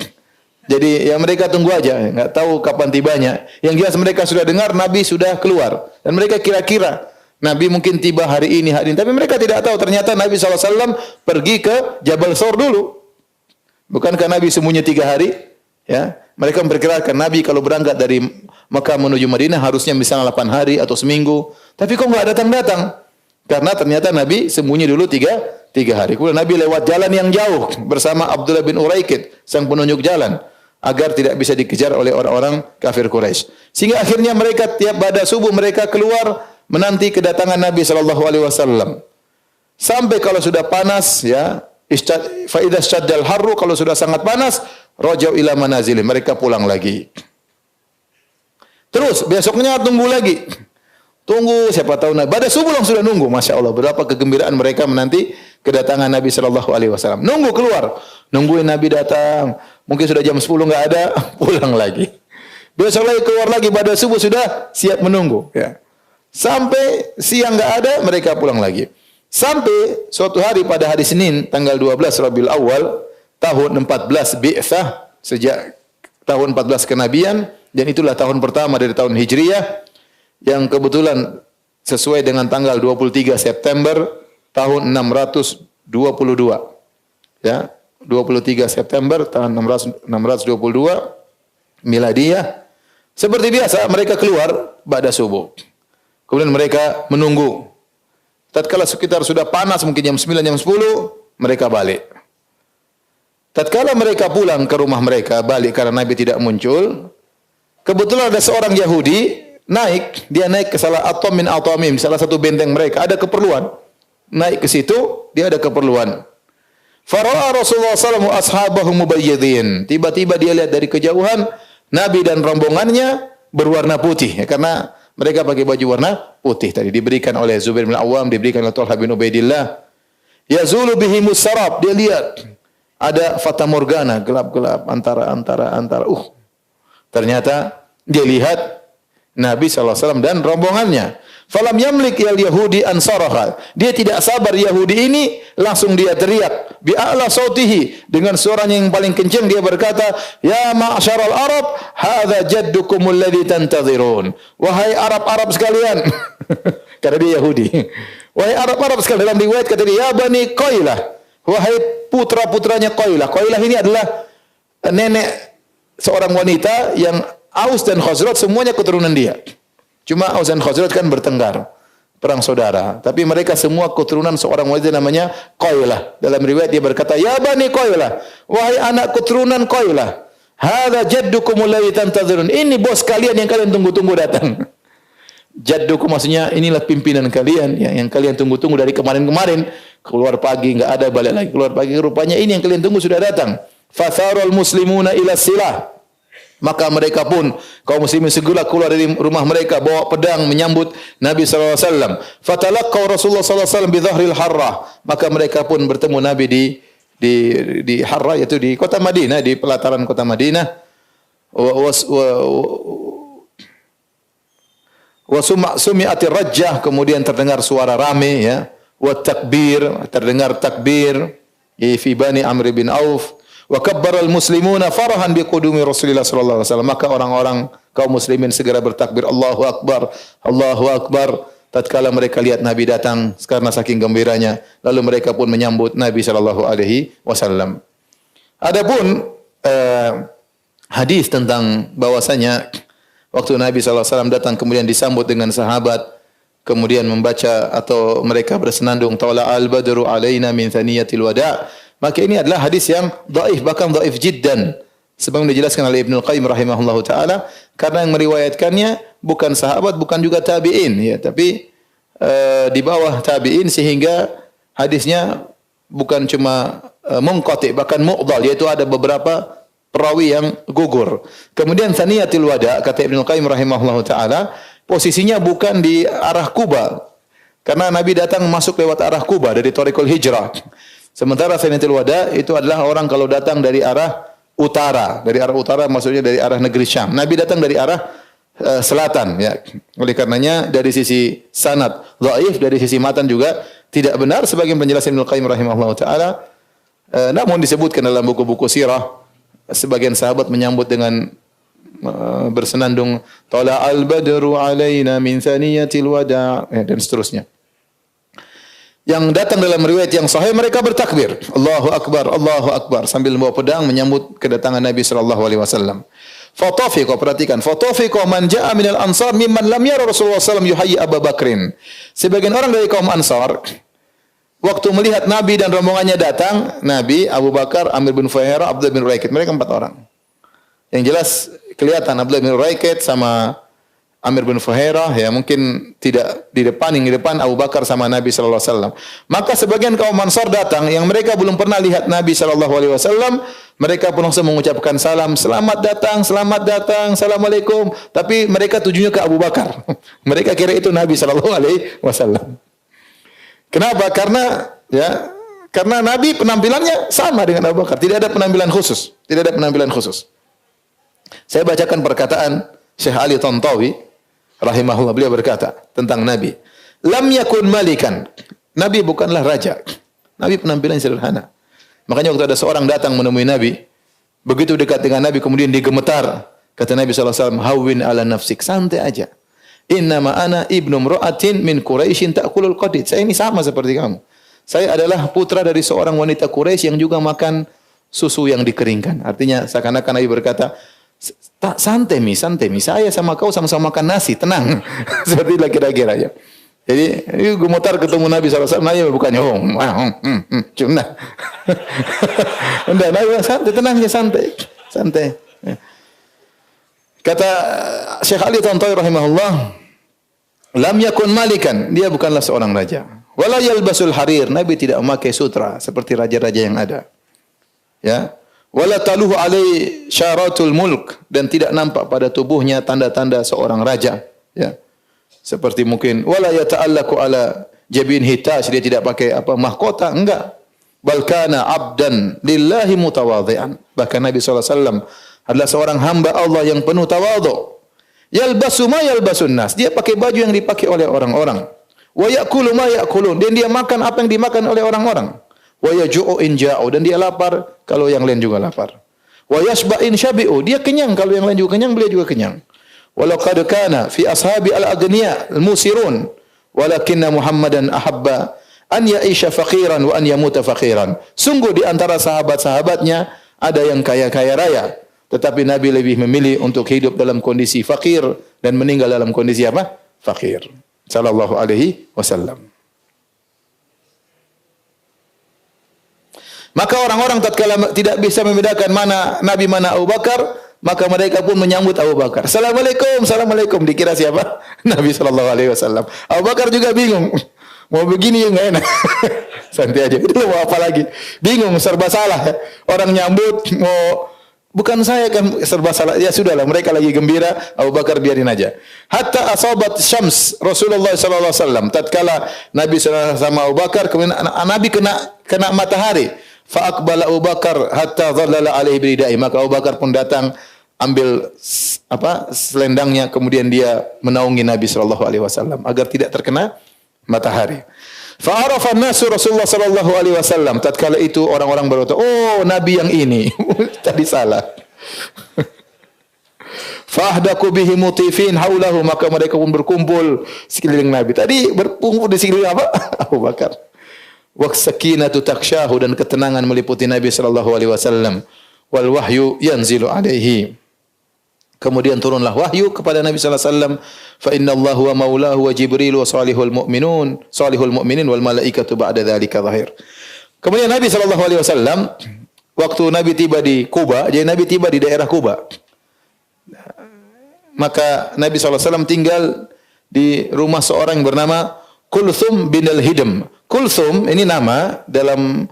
[SPEAKER 2] Jadi ya mereka tunggu aja, nggak tahu kapan tibanya. Yang jelas mereka sudah dengar Nabi sudah keluar dan mereka kira-kira Nabi mungkin tiba hari ini, tapi mereka tidak tahu ternyata Nabi SAW pergi ke Jabal Thawr dulu. Bukankah Nabi sembunyi 3 hari? Ya, mereka memperkirakan Nabi kalau berangkat dari Mekah menuju Madinah harusnya misalnya 8 hari atau seminggu. Tapi kok nggak datang-datang? Karena ternyata Nabi sembunyi dulu 3 hari. Kemudian Nabi lewat jalan yang jauh bersama Abdullah bin Uraikid, sang penunjuk jalan, agar tidak bisa dikejar oleh orang-orang kafir Quraisy. Sehingga akhirnya mereka tiap pada subuh mereka keluar menanti kedatangan Nabi sallallahu alaihi wasallam. Sampai kalau sudah panas ya, fa idza syaddal harru, kalau sudah sangat panas, rajau ila manazilih, mereka pulang lagi. Terus besoknya tunggu lagi. Tunggu siapa tahu Nabi. Pada subuh langsung sudah nunggu, Masya Allah. Berapa kegembiraan mereka menanti kedatangan Nabi sallallahu alaihi wasallam. Nunggu keluar, nungguin Nabi datang. Mungkin sudah jam 10 enggak ada, pulang lagi. Besok lagi keluar lagi pada subuh sudah siap menunggu, ya. Sampai siang enggak ada, mereka pulang lagi. Sampai suatu hari pada hari Senin tanggal 12 Rabiul Awal tahun 14 Bi'tsah, sejak tahun 14 kenabian, dan itulah tahun pertama dari tahun Hijriyah yang kebetulan sesuai dengan tanggal 23 September tahun 622. Ya, 23 September tahun 622 Miladiyah. Seperti biasa mereka keluar pada subuh. Kemudian mereka menunggu. Tatkala sekitar sudah panas mungkin jam 9 jam 10 mereka balik. Tatkala mereka pulang ke rumah mereka balik karena Nabi tidak muncul, kebetulan ada seorang Yahudi naik, dia naik ke salah atom min atomim, salah satu benteng mereka, ada keperluan. Naik ke situ, dia ada keperluan. Fara'a Rasulullah SAW ashabahu mubayyidin. Tiba-tiba dia lihat dari kejauhan Nabi dan rombongannya berwarna putih, ya, karena mereka pakai baju warna putih tadi diberikan oleh Zubair bin Awam, diberikan oleh Talha bin Ubaidillah. Yazulu bihimus sarab, dia lihat ada fata morgana, gelap-gelap antara. Ternyata dia lihat Nabi SAW dan rombongannya. Falam yamlik Yahudi ansaraha. Dia tidak sabar Yahudi ini, langsung dia teriak bi'a'la sautihi, dengan suaranya yang paling kencang dia berkata, ya ma'syaral Arab, hadza jaddukum alladhi tantadhirun. Wahai Arab-Arab sekalian. Karena dia Yahudi. Wahai Arab-Arab sekalian, dalam riwayat kata dia, ya Bani Qailah, wahai putra-putranya Qailah. Qailah ini adalah nenek seorang wanita yang Aus dan Khazraj semuanya keturunan dia. Cuma Aus dan Khazraj kan bertengkar, perang saudara. Tapi mereka semua keturunan seorang wanita namanya Qailah. Dalam riwayat dia berkata, ya Bani Qailah, wahai anak keturunan Qailah, hadza jaddukum alladhi tantazirun. Ini bos kalian yang kalian tunggu-tunggu datang. Jaddukum maksudnya inilah pimpinan kalian yang kalian tunggu-tunggu dari kemarin-kemarin. Keluar pagi enggak ada, balik lagi keluar pagi, rupanya ini yang kalian tunggu sudah datang. Fatharul muslimuna ila silah. Maka mereka pun, kaum muslimin segera keluar dari rumah mereka, bawa pedang menyambut Nabi SAW. Fatalaqaw Rasulullah SAW bi dhahril harrah. Maka mereka pun bertemu Nabi di Harrah, yaitu di kota Madinah, di pelataran kota Madinah. Wa sumi'atir rajjah, kemudian terdengar suara rame, ya. Wa takbir, terdengar takbir fi Bani Amr bin Auf. Wa kabbaral muslimuna farahan biqudumi Rasulillah sallallahu alaihi wasallam. Maka orang-orang kaum muslimin segera bertakbir, Allahu akbar, Allahu akbar, tatkala mereka lihat Nabi datang karena saking gembiranya. Lalu mereka pun menyambut Nabi sallallahu alaihi wasallam. Adapun hadis tentang bahwasanya waktu Nabi sallallahu alaihi wasallam datang kemudian disambut dengan sahabat, kemudian membaca atau mereka bersenandung, tala al-badru alaina min thaniyatil wada', Maka ini adalah hadis yang dhaif, bahkan dhaif jiddan. Sebagaimana dijelaskan oleh Ibnu Qayyim rahimahullahu taala, karena yang meriwayatkannya bukan sahabat, bukan juga tabi'in ya, tapi di bawah tabi'in, sehingga hadisnya bukan cuma munqati, bahkan mu'dhal, yaitu ada beberapa perawi yang gugur. Kemudian Thaniyatul Wada, kata Ibnu Qayyim rahimahullahu taala, posisinya bukan di arah Kuba. Karena Nabi datang masuk lewat arah Kuba dari Thariqul Hijrah. Sementara Thaniyatul Wada itu adalah orang kalau datang dari arah utara. Dari arah utara maksudnya dari arah negeri Syam. Nabi datang dari arah selatan ya. Oleh karenanya dari sisi sanad dhaif, dari sisi matan juga tidak benar sebagian penjelasan Ibnu Qayyim rahimahullahu taala. Namun disebutkan dalam buku-buku sirah, sebagian sahabat menyambut dengan bersenandung tala'al badru alaina min thaniyatil wada' dan seterusnya. Yang datang dalam riwayat yang sahih, mereka bertakbir, Allahu akbar sambil membawa pedang menyambut kedatangan Nabi sallallahu alaihi wasallam. Fatafiqa, perhatikan, fatafiqa man jaa minal ansar mimman lam yara Rasulullah sallallahu alaihi wasallam yuhayyi Abu Bakrin. Sebagian orang dari kaum Ansar waktu melihat Nabi dan rombongannya datang, Nabi, Abu Bakar, Amir bin Fuhairah, Abdullah bin Uraikid, mereka 4 orang. Yang jelas kelihatan Abdullah bin Uraikid sama Amir bin Fuhairah ya mungkin tidak di depan, yang di depan Abu Bakar sama Nabi sallallahu alaihi wasallam. Maka sebagian kaum Ansar datang yang mereka belum pernah lihat Nabi sallallahu alaihi wasallam, mereka pun langsung mengucapkan salam, selamat datang, assalamualaikum, tapi mereka tujuannya ke Abu Bakar. Mereka kira itu Nabi sallallahu alaihi wasallam. Kenapa? Karena Nabi penampilannya sama dengan Abu Bakar, tidak ada penampilan khusus, Saya bacakan perkataan Syekh Ali Tantawi rahimahullah, beliau berkata tentang Nabi, lam yakun malikan, Nabi bukanlah raja. Nabi penampilan sederhana. Makanya waktu ada seorang datang menemui Nabi, begitu dekat dengan Nabi kemudian digemetar, kata Nabi sallallahu alaihi wasallam, hawwin ala nafsik, santai aja. Innama ana ibnu imra'atin min Quraisyin ta'kulul qadid. Saya ini sama seperti kamu. Saya adalah putra dari seorang wanita Quraisy yang juga makan susu yang dikeringkan. Artinya seakan-akan Nabi berkata, santai mi, saya sama kau sama-sama makan nasi, tenang. Seperti itulah kira-kira ya. Jadi, gemetar ketemu Nabi SAW, Nabi bukannya, cuma. Enggak, Nabi santai, tenang ya, santai. Kata Syekh Ali Tantawi rahimahullah, lam yakun malikan, dia bukanlah seorang raja. Wala yalbasul harir, Nabi tidak memakai sutra seperti raja-raja yang ada. Ya. Wala taluhu alai syaratul mulk, dan tidak nampak pada tubuhnya tanda-tanda seorang raja, ya. Seperti mungkin wala yata'allaku ala jabin hitaj, dia tidak pakai mahkota, enggak. Bal kana abdan lillahi mutawadhi'an. Bahkan Nabi sallallahu alaihi wasallam adalah seorang hamba Allah yang penuh tawadhu. Yalbasu ma yalbasun nas, dia pakai baju yang dipakai oleh orang-orang. Wa ya'kulu ma ya'kulun, dan dia makan apa yang dimakan oleh orang-orang. Wa yaju'u in ja'u, dan dia lapar kalau yang lain juga lapar. Wa yashba in syabi'u, dia kenyang kalau yang lain juga kenyang, beliau juga kenyang. Walaqad kana fi ashabi al-aghniya al-musirun, walakinna Muhammadan ahabba an ya'isha faqiran wa an yamuta faqiran. Sungguh di antara sahabat-sahabatnya ada yang kaya-kaya raya, tetapi Nabi lebih memilih untuk hidup dalam kondisi fakir dan meninggal dalam kondisi apa? Fakir. Sallallahu alaihi wasallam. Maka orang-orang tatkala tidak bisa membedakan mana Nabi mana Abu Bakar, maka mereka pun menyambut Abu Bakar. Assalamualaikum, dikira siapa? Nabi sallallahu alaihi wasallam. Abu Bakar juga bingung. Mau begini ya enggak enak. Santai aja. Itu mau apa lagi? Bingung, serba salah. Orang nyambut bukan saya kan, serba salah. Ya sudahlah, mereka lagi gembira, Abu Bakar biarin aja. Hatta asabat syams Rasulullah sallallahu alaihi wasallam. Tatkala Nabi sallallahu alaihi wasallam Abu Bakar, kemudian Nabi kena matahari. Fa aqbala Abu Bakar hatta dhallala alaihi biridai. Maka Abu Bakar pun datang ambil selendangnya, kemudian dia menaungi Nabi sallallahu alaihi wasallam agar tidak terkena matahari. Fa arafa an-nasu Rasulullah sallallahu alaihi wasallam. Tatkala itu orang-orang berkata, "Oh, Nabi yang ini." Tadi salah. Fa ahdaku bihi mutifin haulahu, maka mereka pun berkumpul sekeliling Nabi. Tadi berkumpul di sekeliling apa? Abu Bakar. Wa sakinatu takshahu, dan ketenangan meliputi Nabi sallallahu alaihi wasallam. Wal wahyu yanzilu alaihi. Kemudian turunlah wahyu kepada Nabi sallallahu alaihi wasallam. Fa innallaha wa maulahu wa Jibril wa salihul mu'minin wal malaikatu ba'da dzalika zahir. Kemudian Nabi SAW, waktu Nabi tiba di Kuba, jadi Nabi tiba di daerah Kuba. Maka Nabi SAW tinggal di rumah seorang yang bernama Kulthum bin al-Hidm. Kulthum ini nama dalam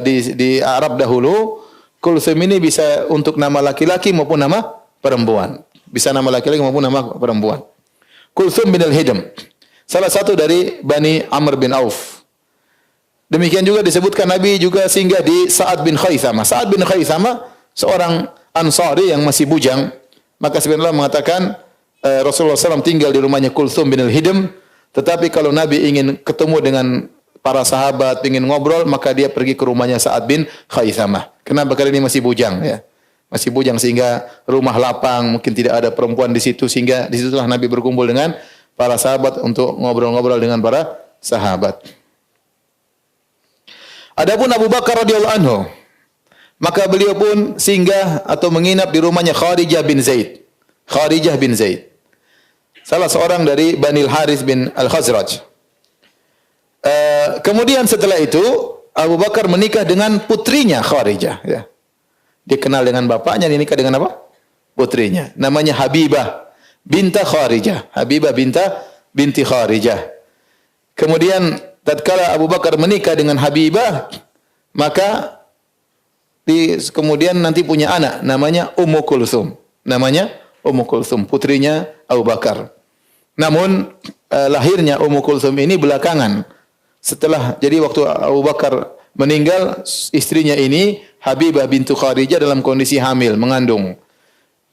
[SPEAKER 2] di Arab dahulu. Kulthum ini bisa untuk nama laki-laki maupun nama perempuan. Bisa nama laki-laki maupun nama perempuan. Kulthum bin al-Hidm, salah satu dari Bani Amr bin Auf. Demikian juga disebutkan Nabi juga singgah di Sa'ad bin Khaythamah. Sa'ad bin Khaythamah seorang Ansari yang masih bujang. Maka sebenarnya mengatakan Rasulullah SAW tinggal di rumahnya Kulthum bin al-Hidm. Tetapi kalau Nabi ingin ketemu dengan para sahabat, ingin ngobrol, maka dia pergi ke rumahnya Sa'ad bin Khaythamah. Kenapa? Karena ini masih bujang, ya. Masih bujang sehingga rumah lapang, mungkin tidak ada perempuan di situ, sehingga di situlah Nabi berkumpul dengan para sahabat untuk ngobrol-ngobrol dengan para sahabat. Adapun Abu Bakar radhiyallahu anhu, maka beliau pun singgah atau menginap di rumahnya Kharijah bin Zaid. Kharijah bin Zaid, salah seorang dari Bani Al-Harith bin Al-Khazraj. Kemudian setelah itu Abu Bakar menikah dengan putrinya Kharijah. Ya. Dikenal dengan bapaknya, dinikah dengan apa? Putrinya. Namanya Habibah binta Kharijah. Habibah binti Kharijah. Kemudian tatkala Abu Bakar menikah dengan Habibah, maka kemudian nanti punya anak namanya Ummu Kulthum. Namanya Ummu Kulthum, putrinya Abu Bakar. Namun lahirnya Ummu Kulthum ini belakangan. Jadi waktu Abu Bakar meninggal, istrinya ini Habibah bintu Kharijah dalam kondisi hamil, mengandung.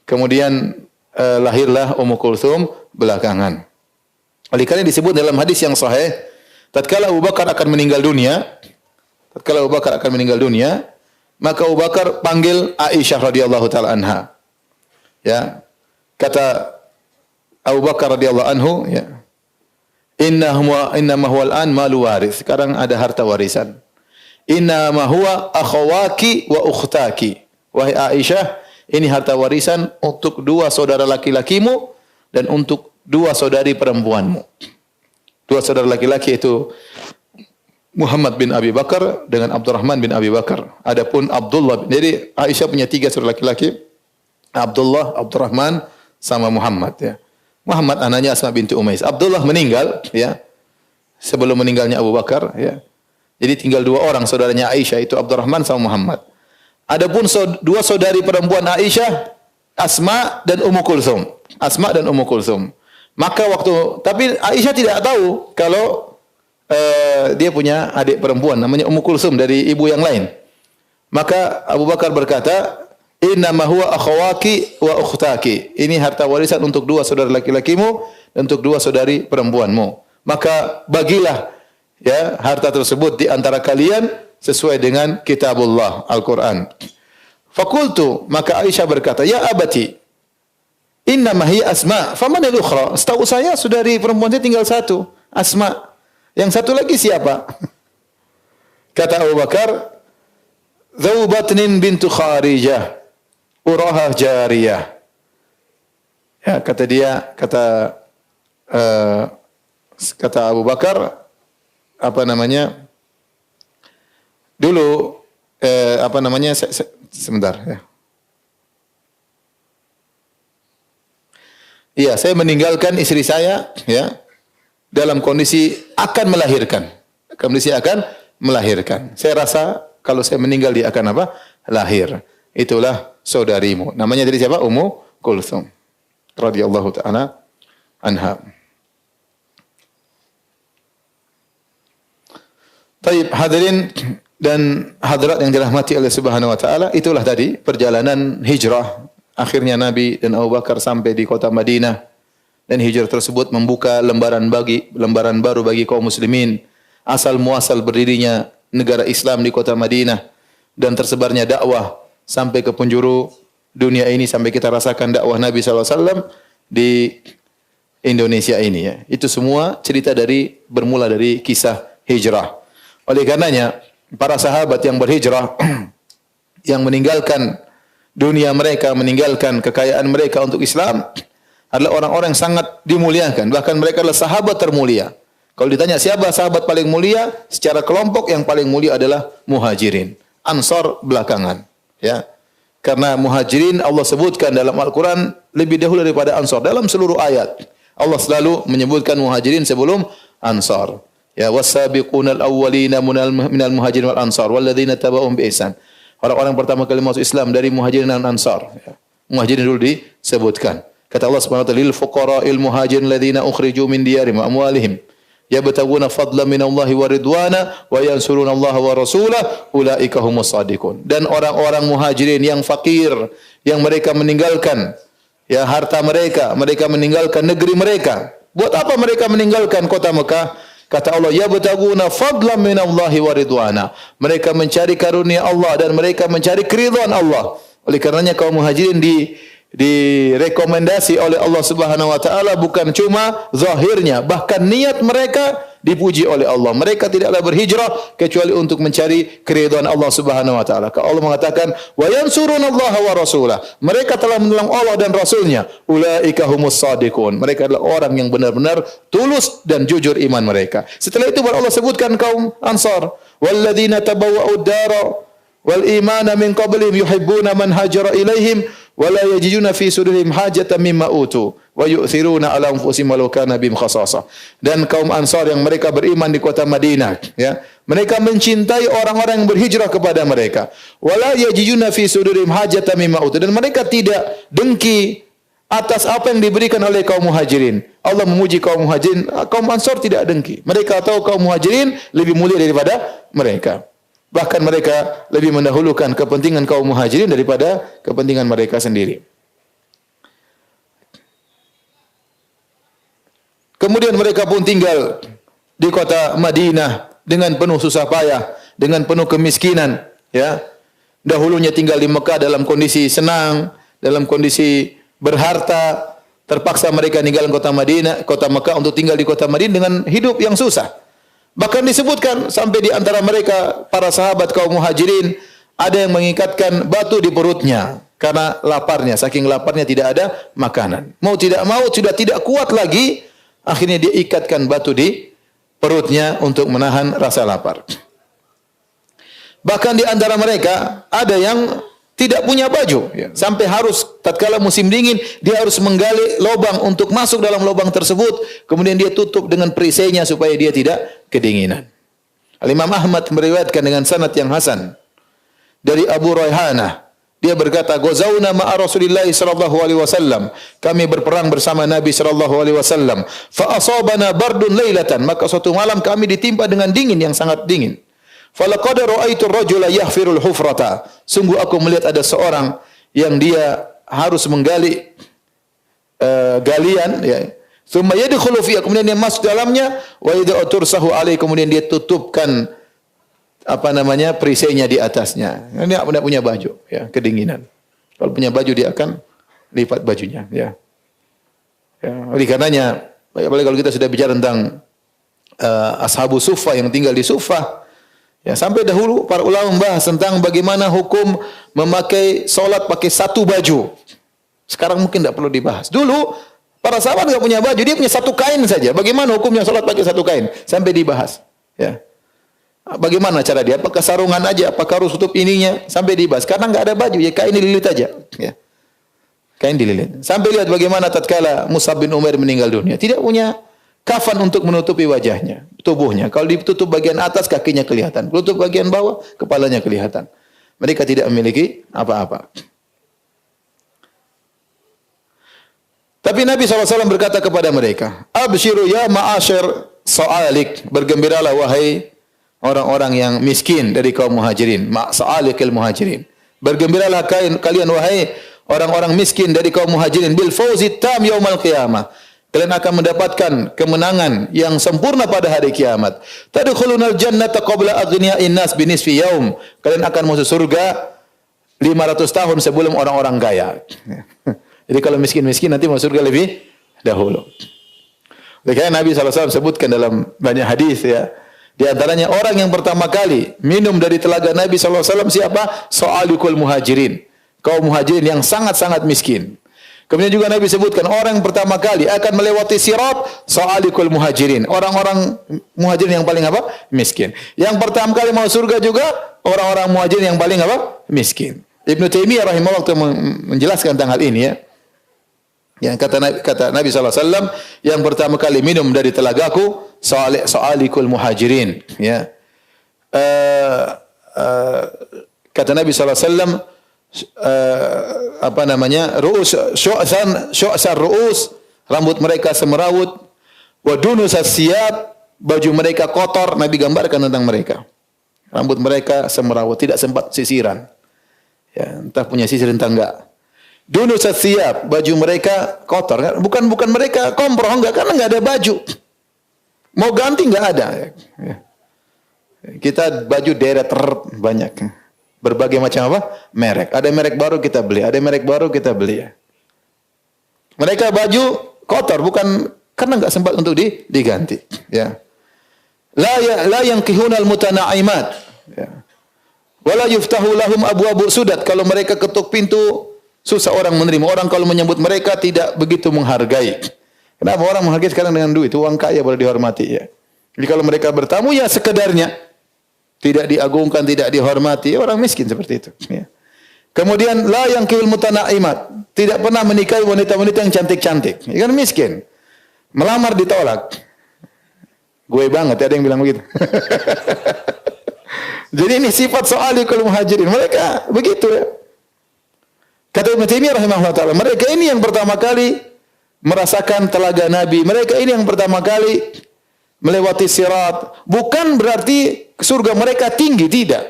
[SPEAKER 2] Kemudian lahirlah Ummu Kulthum belakangan. Oleh karena disebut dalam hadis yang sahih, tatkala Abu Bakar akan meninggal dunia, maka Abu Bakar panggil Aisyah radhiyallahu taala anha. Ya. Kata Abu Bakar radhiyallahu anhu, ya. Innama huwa al-an malu waris. Sekarang ada harta warisan. Innama huwa akhawaki wa ukhtaki. Wahai Aisyah, ini harta warisan untuk dua saudara laki-lakimu dan untuk dua saudari perempuanmu. Dua saudara laki-laki itu Muhammad bin Abi Bakar dengan Abdurrahman bin Abi Bakar. Adapun Abdullah, jadi Aisyah punya tiga saudara laki-laki. Abdullah, Abdurrahman sama Muhammad, ya. Muhammad anaknya Asma binti Umais. Abdullah meninggal, ya. Sebelum meninggalnya Abu Bakar, ya. Jadi tinggal dua orang saudaranya Aisyah, itu Abdurrahman sama Muhammad. Adapun dua saudari perempuan Aisyah, Asma dan Ummu Kulthum. Asma dan Ummu Kulthum. Maka tapi Aisyah tidak tahu kalau dia punya adik perempuan namanya Ummu Kulthum dari ibu yang lain. Maka Abu Bakar berkata, innama huwa akhawaki wa ukhtaki. Ini harta warisan untuk dua saudara laki-lakimu dan untuk dua saudari perempuanmu. Maka bagilah, ya, harta tersebut di antara kalian sesuai dengan kitabullah Al-Qur'an. Fakultu, maka Aisyah berkata, ya abati, innama hiya Asma, faman al-ukhra? Setahu saya saudari perempuan saya tinggal satu, Asma. Yang satu lagi siapa? Kata Abu Bakar, Dzaw batnin bintu Kharijah, uraha jariyah. Ya, kata Abu Bakar, apa namanya? Dulu sebentar, ya. Iya, saya meninggalkan istri saya, ya, dalam kondisi akan melahirkan. Saya rasa kalau saya meninggal dia akan apa? Lahir. Itulah saudarimu. Namanya dari siapa? Ummu Kulthum radhiyallahu ta'ala anha. Baik, hadirin dan hadirat yang dirahmati oleh Subhanahu wa taala, itulah tadi perjalanan hijrah. Akhirnya Nabi dan Abu Bakar sampai di kota Madinah, dan hijrah tersebut membuka lembaran baru bagi kaum muslimin. Asal muasal berdirinya negara Islam di kota Madinah dan tersebarnya dakwah sampai ke penjuru dunia ini, sampai kita rasakan dakwah Nabi SAW di Indonesia ini, ya. Itu semua cerita bermula dari kisah hijrah. Oleh karenanya para sahabat yang berhijrah yang meninggalkan dunia mereka, meninggalkan kekayaan mereka untuk Islam adalah orang-orang yang sangat dimuliakan. Bahkan mereka adalah sahabat termulia. Kalau ditanya siapa sahabat paling mulia, secara kelompok yang paling mulia adalah Muhajirin. Ansar belakangan, ya. Karena Muhajirin Allah sebutkan dalam Al-Qur'an lebih dahulu daripada Ansar dalam seluruh ayat. Allah selalu menyebutkan Muhajirin sebelum Ansar. Ya, was-sabiqunal awwalina minal muhajirin wal ansar walladzina tabauhum bi ihsan. Orang-orang pertama kali masuk Islam dari Muhajirin dan Ansar. Ya. Muhajirin dulu disebutkan. Kata Allah Subhanahu wa ta'ala, lil fuqara'il muhajirin alladzina ukhriju min diyarihim wa amwalihim yabtaguna fadlan minallahi wa ridwana wa yansuruna Allah wa rasulahu ulaika humus shadiqun. Dan orang-orang Muhajirin yang fakir, yang mereka meninggalkan ya harta mereka, mereka meninggalkan negeri mereka. Buat apa mereka meninggalkan kota Mekah? Kata Allah, yabtaguna fadlan minallahi wa ridwana. Mereka mencari karunia Allah dan mereka mencari keridhaan Allah. Oleh karenanya kaum Muhajirin direkomendasi oleh Allah Subhanahu wa taala bukan cuma zahirnya, bahkan niat mereka dipuji oleh Allah. Mereka tidaklah berhijrah kecuali untuk mencari keridhaan Allah Subhanahu wa taala. Kalau Allah mengatakan wa yansurunallaha wa rasulah, mereka telah menolong Allah dan rasulnya. Ulaika humus shadiqun. Mereka adalah orang yang benar-benar tulus dan jujur iman mereka. Setelah itu baru Allah sebutkan kaum Ansar, walladzina tabawwa'ud dara wal imana min qablihim yuhibbuna man hajara ilaihim wala yajiduna fi sudurihim hajatan mimma utu wa yu'thiruna ala anfusihim walau kana bihim khasasah. Dan kaum Ansar yang mereka beriman di kota Madinah, ya, mereka mencintai orang-orang yang berhijrah kepada mereka. Wala yajiduna fi sudurihim hajatan mimma utu, dan mereka tidak dengki atas apa yang diberikan oleh kaum Muhajirin. Allah memuji kaum Muhajirin, kaum Ansar tidak dengki. Mereka tahu kaum Muhajirin lebih mulia daripada mereka. Bahkan mereka lebih mendahulukan kepentingan kaum Muhajirin daripada kepentingan mereka sendiri. Kemudian mereka pun tinggal di kota Madinah dengan penuh susah payah, dengan penuh kemiskinan, ya. Dahulunya tinggal di Mekah dalam kondisi senang, dalam kondisi berharta, terpaksa mereka meninggalkan kota Madinah, kota Mekah untuk tinggal di kota Madinah dengan hidup yang susah. Bahkan disebutkan sampai di antara mereka para sahabat kaum Muhajirin ada yang mengikatkan batu di perutnya karena laparnya, saking laparnya tidak ada makanan. Mau tidak mau sudah tidak kuat lagi, akhirnya dia ikatkan batu di perutnya untuk menahan rasa lapar. Bahkan di antara mereka ada yang tidak punya baju, ya. Sampai harus tatkala musim dingin dia harus menggali lubang untuk masuk dalam lubang tersebut, kemudian dia tutup dengan perisainya supaya dia tidak kedinginan. Al-Imam Ahmad meriwayatkan dengan sanad yang hasan dari Abu Raihanah, dia berkata, "Ghazauna ma'a Rasulillah sallallahu alaihi wasallam." Kami berperang bersama Nabi sallallahu alaihi wasallam. Fa asabana bardun lailatan, maka suatu malam kami ditimpa dengan dingin yang sangat dingin. Falaqad ra'aitu ar-rajula yahfirul hufrata. Sungguh aku melihat ada seorang yang dia harus menggali galian, ya. Tsumma yadkhulu fiha, kemudian dia masuk dalamnya, wa idza tursahu alaihi, kemudian dia tutupkan perisainya di atasnya. Dia tidak punya baju, ya, kedinginan. Kalau punya baju dia akan lipat bajunya, ya. Ya, oleh karenanya, apalagi kalau kita sudah bicara tentang ashabu suffah yang tinggal di suffah, ya, sampai dahulu para ulama membahas tentang bagaimana hukum memakai solat pakai satu baju. Sekarang mungkin tidak perlu dibahas. Dulu para sahabat tidak punya baju, dia punya satu kain saja. Bagaimana hukumnya solat pakai satu kain? Sampai dibahas. Ya. Bagaimana cara dia? Apakah sarungan aja? Apakah harus tutup ininya? Sampai dibahas. Karena nggak ada baju, ya kain dililit aja. Ya. Kain dililit. Sampai lihat bagaimana tatkala Mus'ab bin Umair meninggal dunia. Tidak punya kafan untuk menutupi wajahnya, tubuhnya. Kalau ditutup bagian atas, kakinya kelihatan. Tutup bagian bawah, kepalanya kelihatan. Mereka tidak memiliki apa-apa. Tapi Nabi SAW berkata kepada mereka, "Abshiru ya ma'asyir sa'alik." Bergembiralah wahai orang-orang yang miskin dari kaum Muhajirin. Sa'alikil Muhajirin. Bergembiralah kalian wahai orang-orang miskin dari kaum Muhajirin. Bil fawzi tam yaumal qiyamah. Kalian akan mendapatkan kemenangan yang sempurna pada hari kiamat. Tadkhulunal jannata qabla aghniya'in nas binisfi yaum. Kalian akan masuk surga 500 tahun sebelum orang-orang kaya. Jadi kalau miskin-miskin nanti masuk surga lebih dahulu. Karena Nabi SAW sebutkan dalam banyak hadis, ya. Di antaranya orang yang pertama kali minum dari telaga Nabi SAW siapa? So'alikul muhajirin. Kaum muhajirin yang sangat-sangat miskin. Kemudian juga Nabi sebutkan orang yang pertama kali akan melewati sirat sa'alikul muhajirin. Orang-orang muhajirin yang paling apa? Miskin. Yang pertama kali masuk surga juga orang-orang muhajirin yang paling apa? Miskin. Ibnu Taimiyah rahimahullah waktu menjelaskan tentang hal ini ya. Yang kata Nabi SAW, yang pertama kali minum dari telagaku sa'alikul muhajirin. Ya. Kata Nabi SAW, ru'us syu'sar ru'us, rambut mereka semerawut, wa dunus as-siyab, baju mereka kotor. Nabi gambarkan tentang mereka. Rambut mereka semerawut, tidak sempat sisiran. Ya, entah punya sisir entah enggak. Dunus as-siyab, baju mereka kotor. Bukan mereka komproh, enggak, karena enggak ada baju. Mau ganti enggak ada. Ya. Kita baju deret banyak. Berbagai macam apa? Merek. Ada merek baru kita beli, ada merek baru kita beli ya. Mereka baju kotor bukan karena enggak sempat untuk diganti, ya. La yanqihunal mutanaimat, ya. Wala yuftahu lahum abwabu sudat. Kalau mereka ketuk pintu susah orang menerima. Orang kalau menyambut mereka tidak begitu menghargai. Kenapa orang menghargai sekarang dengan duit? Uang kaya boleh dihormati ya. Jadi kalau mereka bertamu ya sekedarnya. Tidak diagungkan, tidak dihormati. Orang miskin seperti itu. Ya. Kemudian la yanqihul mutanaimat. Tidak pernah menikahi wanita-wanita yang cantik-cantik. Ya kan miskin. Melamar ditolak. Gue banget ada yang bilang begitu. Jadi ini sifat so'alikul muhajirin. Mereka begitu ya. Kata Ibnu Taimiyah rahimahullah ta'ala, mereka ini yang pertama kali merasakan telaga Nabi. Mereka ini yang pertama kali melewati sirat. Bukan berarti surga mereka tinggi, tidak.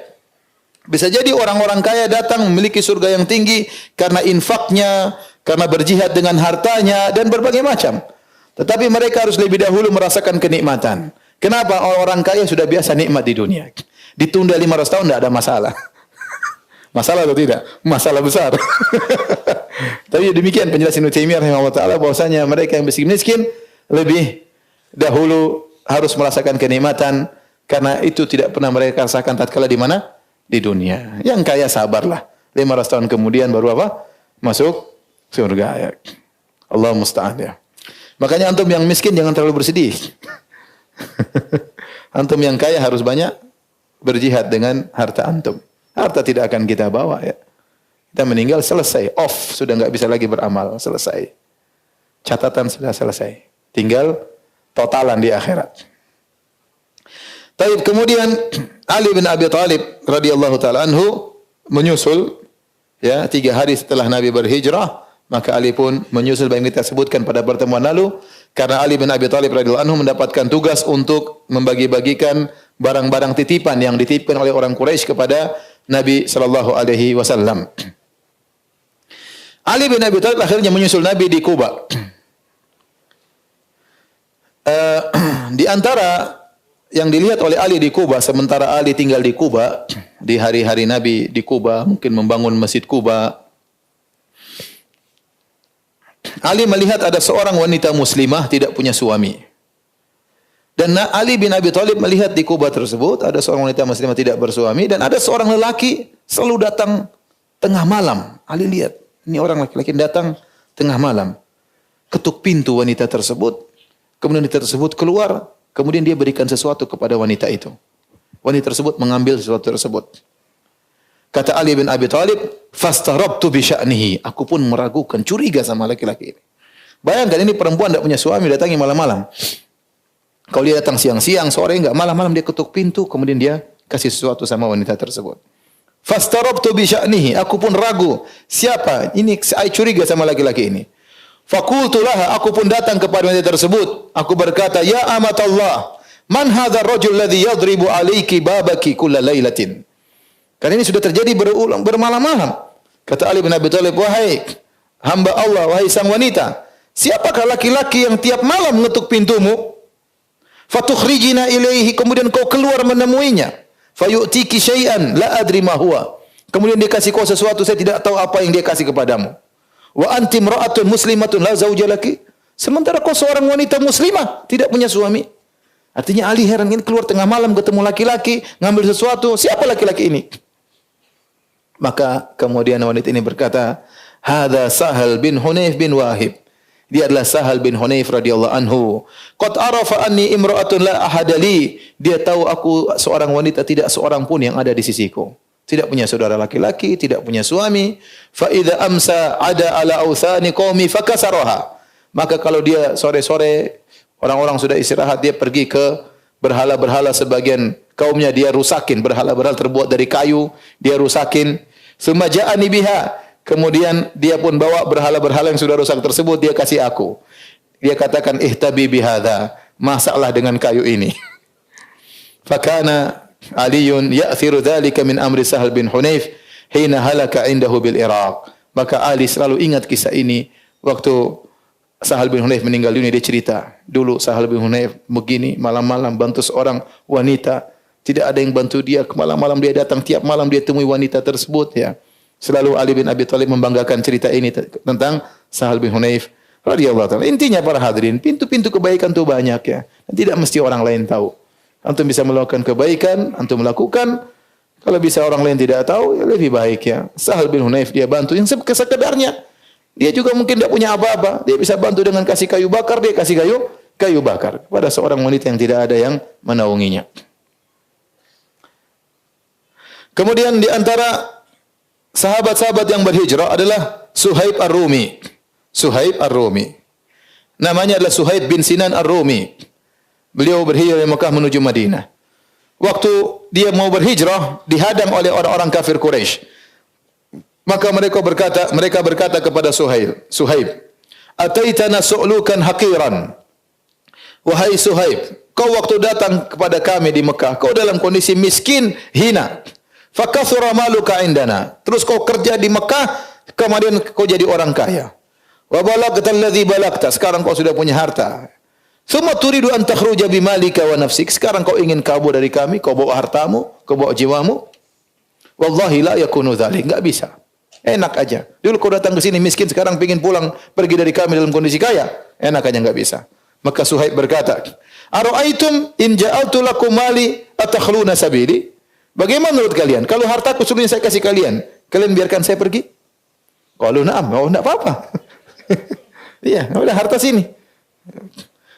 [SPEAKER 2] Bisa jadi orang-orang kaya datang memiliki surga yang tinggi karena infaknya, karena berjihad dengan hartanya, dan berbagai macam. Tetapi mereka harus lebih dahulu merasakan kenikmatan. Kenapa? Orang kaya sudah biasa nikmat di dunia. Ditunda 500 tahun tidak ada masalah. Masalah atau tidak? Masalah besar. Tapi demikian penjelasan Ibnu Taimiyah rahimahullah taala bahwasanya mereka yang miskin lebih dahulu harus merasakan kenikmatan karena itu tidak pernah mereka rasakan tatkala di mana? Di dunia. Yang kaya sabarlah. 500 tahun kemudian baru apa? Masuk surga ya. Allah musta'an ya. Makanya antum yang miskin jangan terlalu bersedih. Antum yang kaya harus banyak berjihad dengan harta antum. Harta tidak akan kita bawa ya. Kita meninggal selesai, off, sudah enggak bisa lagi beramal, selesai. Catatan sudah selesai. Tinggal totalan di akhirat. Taib, kemudian Ali bin Abi Thalib radhiyallahu taala anhu menyusul ya 3 hari setelah Nabi berhijrah, maka Ali pun menyusul yang kita sebutkan pada pertemuan lalu karena Ali bin Abi Thalib radhiyallahu anhu mendapatkan tugas untuk membagi-bagikan barang-barang titipan yang dititipkan oleh orang Quraisy kepada Nabi sallallahu alaihi wasallam. Ali bin Abi Thalib akhirnya menyusul Nabi di Kuba. Di antara yang dilihat oleh Ali di Kuba, sementara Ali tinggal di Kuba, di hari-hari Nabi di Kuba, mungkin membangun Masjid Kuba. Ali melihat ada seorang wanita muslimah tidak punya suami. Dan Ali bin Abi Thalib melihat di Kuba tersebut ada seorang wanita muslimah tidak bersuami dan ada seorang lelaki selalu datang tengah malam. Ali lihat, ini orang laki-laki datang tengah malam. Ketuk pintu wanita tersebut, kemudian wanita tersebut keluar, kemudian dia berikan sesuatu kepada wanita itu. Wanita tersebut mengambil sesuatu tersebut. Kata Ali bin Abi Thalib, "Fastarabtu bi sya'nihi." Aku pun meragukan, curiga sama laki-laki ini. Bayangkan ini perempuan tidak punya suami, datangi malam-malam. Kalau dia datang siang-siang, sore enggak, malam-malam dia ketuk pintu, kemudian dia kasih sesuatu sama wanita tersebut. Fastarabtu bi sya'nihi. Aku pun ragu, siapa? Ini saya curiga sama laki-laki ini. Faqultu laha, aku pun datang kepada wanita tersebut. Aku berkata, "Ya amatallah, man hadzal rajul ladzi yadribu alayki babaki kulla lailatin?" Karena ini sudah terjadi berulang bermalam-malam. Kata Ali bin Abi Thalib, "Wahai hamba Allah, wahai sang wanita, siapakah laki-laki yang tiap malam mengetuk pintumu? Fatukhrijina ilaihi, kemudian kau keluar menemuinya. Fayu'tiki syai'an la adri ma huwa." Kemudian dia kasih kau sesuatu, saya tidak tahu apa yang dia kasih kepadamu. Wa anti imra'atun muslimatun la zauja laki. Sementara kau seorang wanita muslimah, tidak punya suami. Artinya Ali heran, ini keluar tengah malam ketemu laki-laki, ngambil sesuatu, siapa laki-laki ini? Maka kemudian wanita ini berkata, Hadza Sahal bin Hunayf bin Wahib. Dia adalah Sahal bin Hunayf radhiyallahu anhu. Qad arafa anni imra'atun la ahadali. Dia tahu aku seorang wanita, tidak seorang pun yang ada di sisiku. Tidak punya saudara laki-laki, tidak punya suami. Fa idza amsa ada ala authani qaumi fakasaraha. Maka kalau dia sore-sore orang-orang sudah istirahat, dia pergi ke berhala-berhala sebagian kaumnya, dia rusakin. Berhala-berhala terbuat dari kayu, dia rusakin. Summa ja'ani biha. Kemudian dia pun bawa berhala-berhala yang sudah rusak tersebut, dia kasih aku. Dia katakan, ihtabi bihadha, masaklah dengan kayu ini. Fakana Aliyun ya'thiru dhalika min amri Sahal bin Hunayf hina halaka indahu bil Iraq. Maka Ali selalu ingat kisah ini waktu Sahal bin Hunayf meninggal dunia. Dia cerita, dulu Sahal bin Hunayf begini, malam-malam bantu seorang wanita, tidak ada yang bantu dia, malam-malam dia datang, tiap malam dia temui wanita tersebut, ya. Selalu Ali bin Abi Thalib membanggakan cerita ini tentang Sahal bin Hunayf radhiyallahu taala. Intinya para hadirin, pintu-pintu kebaikan itu banyak, ya. Dan tidak mesti orang lain tahu. Antum bisa melakukan kebaikan, antum melakukan. Kalau bisa orang lain tidak tahu, ya lebih baik, ya. Sahal bin Hunayf dia bantu yang sekedarnya. Dia juga mungkin tidak punya apa-apa. Dia bisa bantu dengan kasih kayu bakar, dia kasih kayu bakar pada seorang wanita yang tidak ada yang menaunginya. Kemudian di antara sahabat-sahabat yang berhijrah adalah Suhaib Ar-Rumi. Suhaib Ar-Rumi. Namanya adalah Suhaib bin Sinan Ar-Rumi. Beliau berhijrah dari Mekah menuju Madinah. Waktu dia mau berhijrah, dihadang oleh orang-orang kafir Quraisy. Maka mereka berkata kepada Suhaib, "Ataitana su'lukan haqiran." Wahai Suhaib, kau waktu datang kepada kami di Mekah, kau dalam kondisi miskin, hina. Fakathura maluka indana. Terus kau kerja di Mekah, kemudian kau jadi orang kaya. Wa balagta alladhi balagta. Sekarang kau sudah punya harta. Tsumma turidu an takhruja bimalika wa nafsik. Sekarang kau ingin kabur dari kami, kau bawa hartamu, kau bawa jiwamu. Wallahi la yakunu dzalik. Enggak bisa. Enak aja. Dulu kau datang ke sini miskin, sekarang ingin pulang pergi dari kami dalam kondisi kaya. Enak aja, enggak bisa. Maka Suhaib berkata, "Ara'aitum in ja'altu lakum mali atakhluna sabili?" Bagaimana menurut kalian? Kalau hartaku suruh saya kasih kalian, kalian biarkan saya pergi? Qalu na'am, oh enggak apa-apa. Iya, udah harta sini.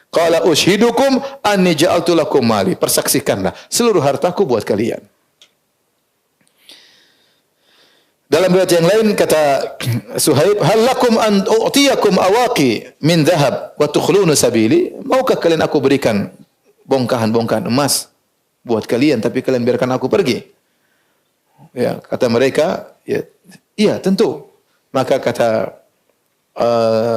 [SPEAKER 2] Qala ushidukum anni ja'altu lakum mali. Persaksikanlah seluruh hartaku buat kalian. Dalam riwayat yang lain kata Suhaib, "Hal lakum an u'tiyakum awaqi min dhahab wa tukhlunu sabili?" Maukah kalian aku berikan bongkahan-bongkahan emas buat kalian, tapi kalian biarkan aku pergi? Ya, kata mereka, ya, iya tentu. Maka kata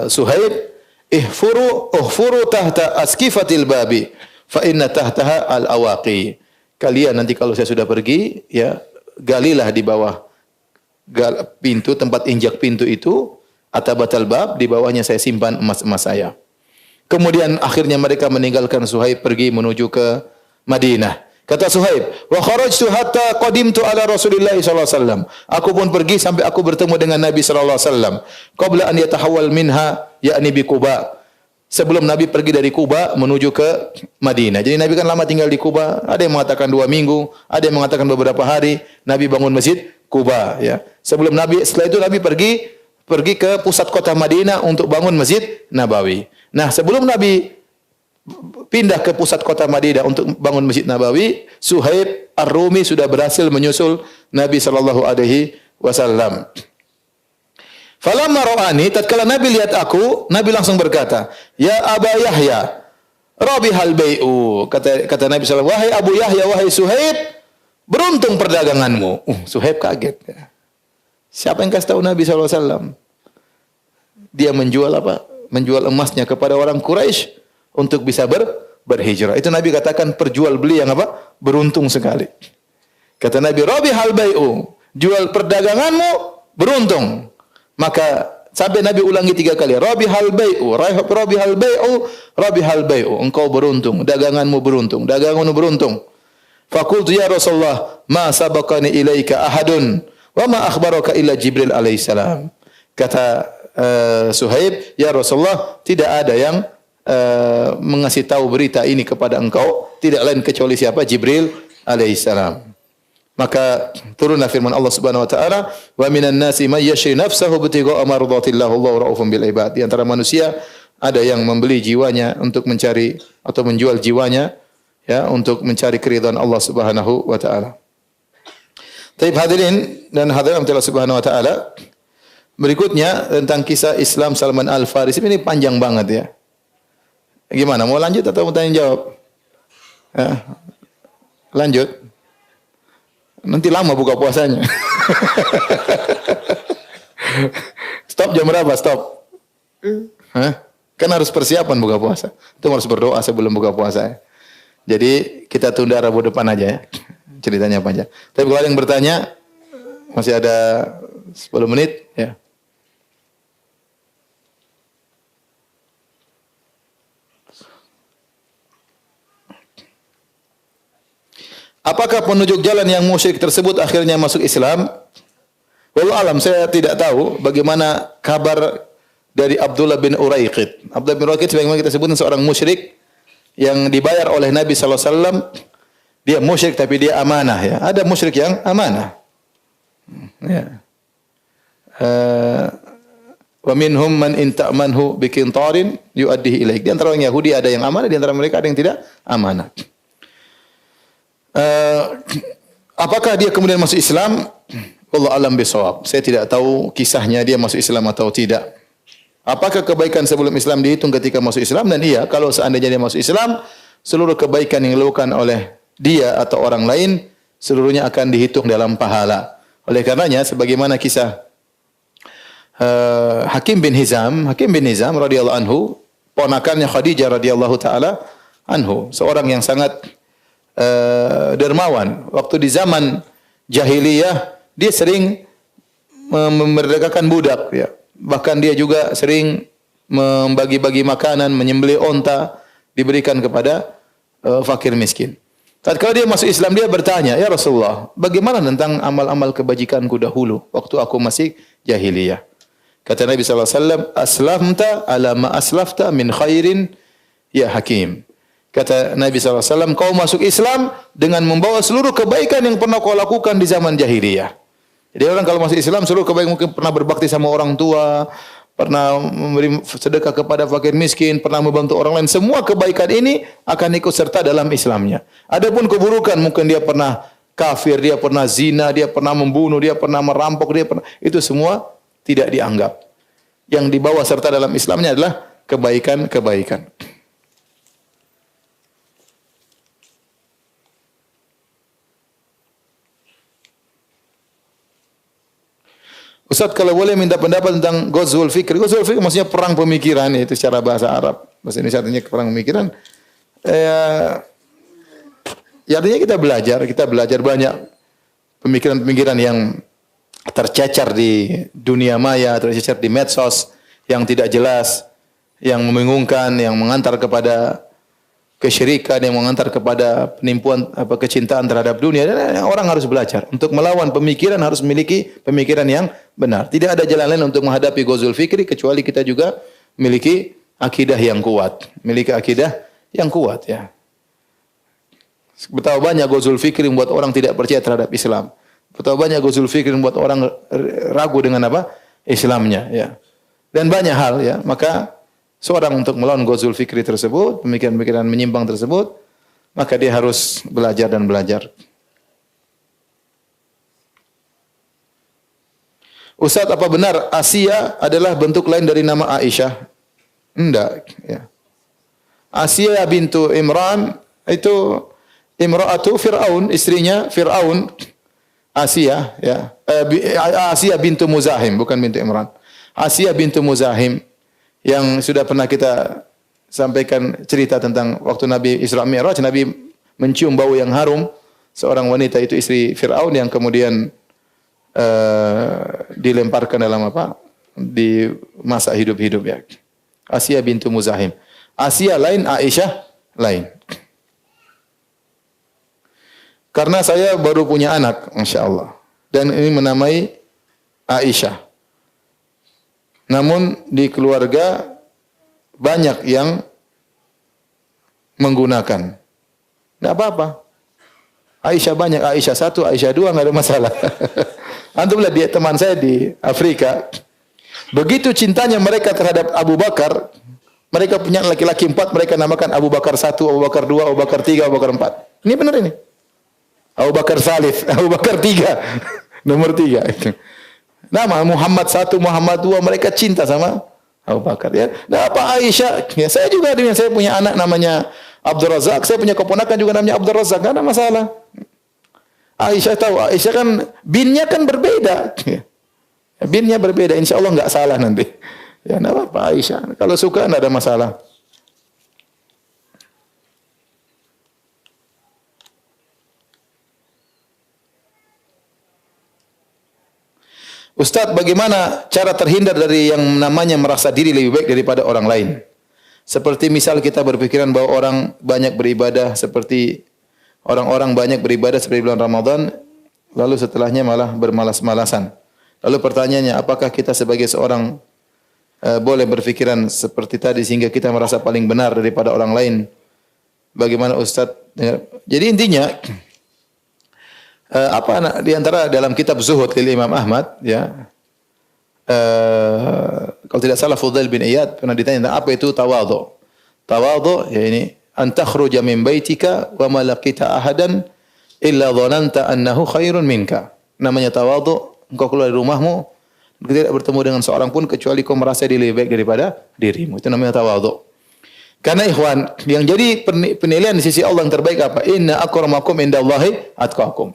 [SPEAKER 2] Suhaib, ihfuru tahta askifatil babi, fa inna tahtaha al-awaqi. Kalian nanti kalau saya sudah pergi, ya, galilah di bawah pintu, tempat injak pintu itu, atabatal bab, di bawahnya saya simpan emas-emas saya. Kemudian akhirnya mereka meninggalkan Suhaib, pergi menuju ke Madinah. Kata Suhaib, wa kharajtu hatta qadimtu ala Rasulillah sallallahu alaihi wasallam. Aku pun pergi sampai aku bertemu dengan Nabi sallallahu alaihi wasallam. Qabla an yatahawwal minha, yakni bi Quba. Sebelum Nabi pergi dari Quba menuju ke Madinah. Jadi Nabi kan lama tinggal di Quba. Ada yang mengatakan 2 minggu, ada yang mengatakan beberapa hari. Nabi bangun masjid Quba, ya. Setelah itu Nabi pergi ke pusat kota Madinah untuk bangun Masjid Nabawi. Nah, sebelum Nabi pindah ke pusat kota Madinah untuk bangun Masjid Nabawi, Suhaib Ar-Rumi sudah berhasil menyusul Nabi sallallahu alaihi wasallam. Falamma ra'ani, tatkala Nabi lihat aku, Nabi langsung berkata, "Ya Aba Yahya, rabihal bai'u." Kata Nabi sallallahu alaihi wasallam, "Wahai Abu Yahya, wahai Suhaib, beruntung perdaganganmu." Suhaib kaget. Siapa yang kasih tahu Nabi sallallahu alaihi wasallam? Dia menjual apa? Menjual emasnya kepada orang Quraisy untuk bisa berhijrah. Itu Nabi katakan perjual beli yang apa? Beruntung sekali. Kata Nabi, "Rabihal bai'u." Jual perdaganganmu beruntung. Maka sampai Nabi ulangi 3 kali. "Rabihal bai'u, rabihal bai'u, rabihal bai'u." Engkau beruntung, daganganmu beruntung, daganganmu beruntung. Faqultu ya Rasulullah, "Ma sabaqani ilaika ahadun wa ma akhbaraka illa Jibril alaihissalam." Kata Suhaib, "Ya Rasulullah, tidak ada yang mengasih tahu berita ini kepada engkau, tidak lain kecuali siapa? Jibril alaihissalam." Maka turunlah firman Allah Subhanahu wa taala, "Wa minan nasi may yashri nafsahu ibtigha'a mardatillah wallahu raufun bil ibad." Di antara manusia ada yang membeli jiwanya untuk mencari atau menjual jiwanya ya untuk mencari keridhaan Allah Subhanahu wa taala. Taib hadirin dan hadirat Allah Subhanahu wa taala. Berikutnya tentang kisah Islam Salman Al-Farisi, ini panjang banget ya. Gimana? Mau lanjut atau mau tanya jawab? Ya. Lanjut. Nanti lama buka puasanya. Stop jam berapa? Stop. Hah? Kan harus persiapan buka puasa. Itu harus berdoa sebelum buka puasa ya. Jadi kita tunda Rabu depan aja ya. Ceritanya panjang. Tapi kalau ada yang bertanya, masih ada 10 menit ya. Apakah penunjuk jalan yang musyrik tersebut akhirnya masuk Islam? Wallahu alam, saya tidak tahu bagaimana kabar dari Abdullah bin Uraiqid. Abdullah bin Uraiqid sebagaimana kita sebutkan seorang musyrik yang dibayar oleh Nabi sallallahu alaihi wasallam. Dia musyrik tapi dia amanah ya. Ada musyrik yang amanah. Ya. Wa minhum man in ta'manhu bi qintarin yu'addihi ilaik. Di antara orang Yahudi ada yang amanah, di antara mereka ada yang tidak amanah. Apakah dia kemudian masuk Islam? Wallahu alam bisawab. Saya tidak tahu kisahnya dia masuk Islam atau tidak. Apakah kebaikan sebelum Islam dihitung ketika masuk Islam? Dan iya, kalau seandainya dia masuk Islam, seluruh kebaikan yang dilakukan oleh dia atau orang lain seluruhnya akan dihitung dalam pahala. Oleh karenanya sebagaimana kisah Hakim bin Hizam radhiyallahu anhu, ponakannya Khadijah radhiyallahu taala anhu, seorang yang sangat dermawan. Waktu di zaman jahiliyah dia sering memerdekakan budak ya. Bahkan dia juga sering membagi-bagi makanan, menyembelih onta diberikan kepada fakir miskin. Tatkala dia masuk Islam dia bertanya, "Ya Rasulullah, bagaimana tentang amal-amal kebajikanku dahulu waktu aku masih jahiliyah?" Kata Nabi sallallahu alaihi wasallam, "Aslamta ala ma aslafta min khairin ya Hakim." Kata Nabi SAW, kau masuk Islam dengan membawa seluruh kebaikan yang pernah kau lakukan di zaman jahiliyah. Jadi orang kalau masuk Islam, seluruh kebaikan mungkin pernah berbakti sama orang tua, pernah memberi sedekah kepada fakir miskin, pernah membantu orang lain. Semua kebaikan ini akan ikut serta dalam Islamnya. Adapun keburukan, mungkin dia pernah kafir, dia pernah zina, dia pernah membunuh, dia pernah merampok, itu semua tidak dianggap. Yang dibawa serta dalam Islamnya adalah kebaikan-kebaikan. Ustaz, kalau boleh minta pendapat tentang Ghazwul Fikr. Ghazwul Fikr maksudnya perang pemikiran, itu secara bahasa Arab. Bahasa Indonesia artinya perang pemikiran. Ya artinya kita belajar banyak pemikiran-pemikiran yang tercecer di dunia maya, tercecer di medsos yang tidak jelas, yang membingungkan, yang mengantar kepada kesyirikan, yang mengantar kepada penipuan kecintaan terhadap dunia. Dan orang harus belajar. Untuk melawan pemikiran harus memiliki pemikiran yang benar. Tidak ada jalan lain untuk menghadapi Ghazwul Fikri kecuali kita juga memiliki akidah yang kuat. Memiliki akidah yang kuat ya. Betapa banyak Ghazwul Fikri membuat orang tidak percaya terhadap Islam. Betapa banyak Ghazwul Fikri membuat orang ragu dengan Islamnya ya. Dan banyak hal ya. Maka seorang untuk melawan Ghazwul Fikri tersebut, pemikiran-pemikiran menyimpang tersebut, maka dia harus belajar dan belajar. Ustaz, apa benar Asia adalah bentuk lain dari nama Aisyah? Enggak. Ya. Asia bintu Imran itu imra'atu Fir'aun, istrinya Fir'aun. Asia, ya. Asia bintu Muzahim, bukan bintu Imran. Asia bintu Muzahim yang sudah pernah kita sampaikan cerita tentang waktu Nabi Isra Mi'raj, Nabi mencium bau yang harum. Seorang wanita itu istri Fir'aun yang kemudian dilemparkan dalam di masa hidup-hidup ya. Asia bintu Muzahim. Asia lain, Aisyah lain. Karena saya baru punya anak, Masya Allah. Dan ini menamai Aisyah. Namun di keluarga banyak yang menggunakan. Tidak apa-apa. Aisyah banyak, Aisyah satu, Aisyah dua, nggak ada masalah. Antum lihat dia teman saya di Afrika, begitu cintanya mereka terhadap Abu Bakar, mereka punya laki-laki 4, mereka namakan Abu Bakar 1, Abu Bakar 2, Abu Bakar 3, Abu Bakar 4. Ini benar ini. Abu Bakar Salif, Abu Bakar 3, nomor 3 itu. Nama Muhammad 1, Muhammad 2, mereka cinta sama Abu Bakar ya. Nah, apa Aisyah? Ya, saya juga dengan saya punya anak namanya Abdul Razak, saya punya keponakan juga namanya Abdul Razak, enggak ada masalah. Aisyah tahu, Aisyah kan binnya kan berbeda. Ya. Binnya berbeda, insya Allah enggak salah nanti. Ya, enggak apa-apa Aisyah. Kalau suka enggak ada masalah. Ustaz, bagaimana cara terhindar dari yang namanya merasa diri lebih baik daripada orang lain? Seperti misal kita berpikiran bahwa orang banyak beribadah seperti orang-orang banyak beribadah seperti bulan Ramadan, lalu setelahnya malah bermalas-malasan. Lalu pertanyaannya, apakah kita sebagai seorang boleh berpikiran seperti tadi sehingga kita merasa paling benar daripada orang lain? Bagaimana Ustaz? Jadi intinya di antara dalam kitab Zuhud dari Imam Ahmad ya, kalau tidak salah Fudail bin Iyad pernah ditanya tentang apa itu tawadhu. Tawadhu ya ini an takhruja min baitika wa ma laqita ahadan illa dhananta annahu khairun minka. Namanya tawadhu, engkau keluar dari rumahmu tidak bertemu dengan seorang pun kecuali kau merasa dia lebih baik daripada dirimu. Itu namanya tawadhu. Karena ikhwan, yang jadi penilaian di sisi Allah yang terbaik apa? Inna akramakum indallahi atqakum.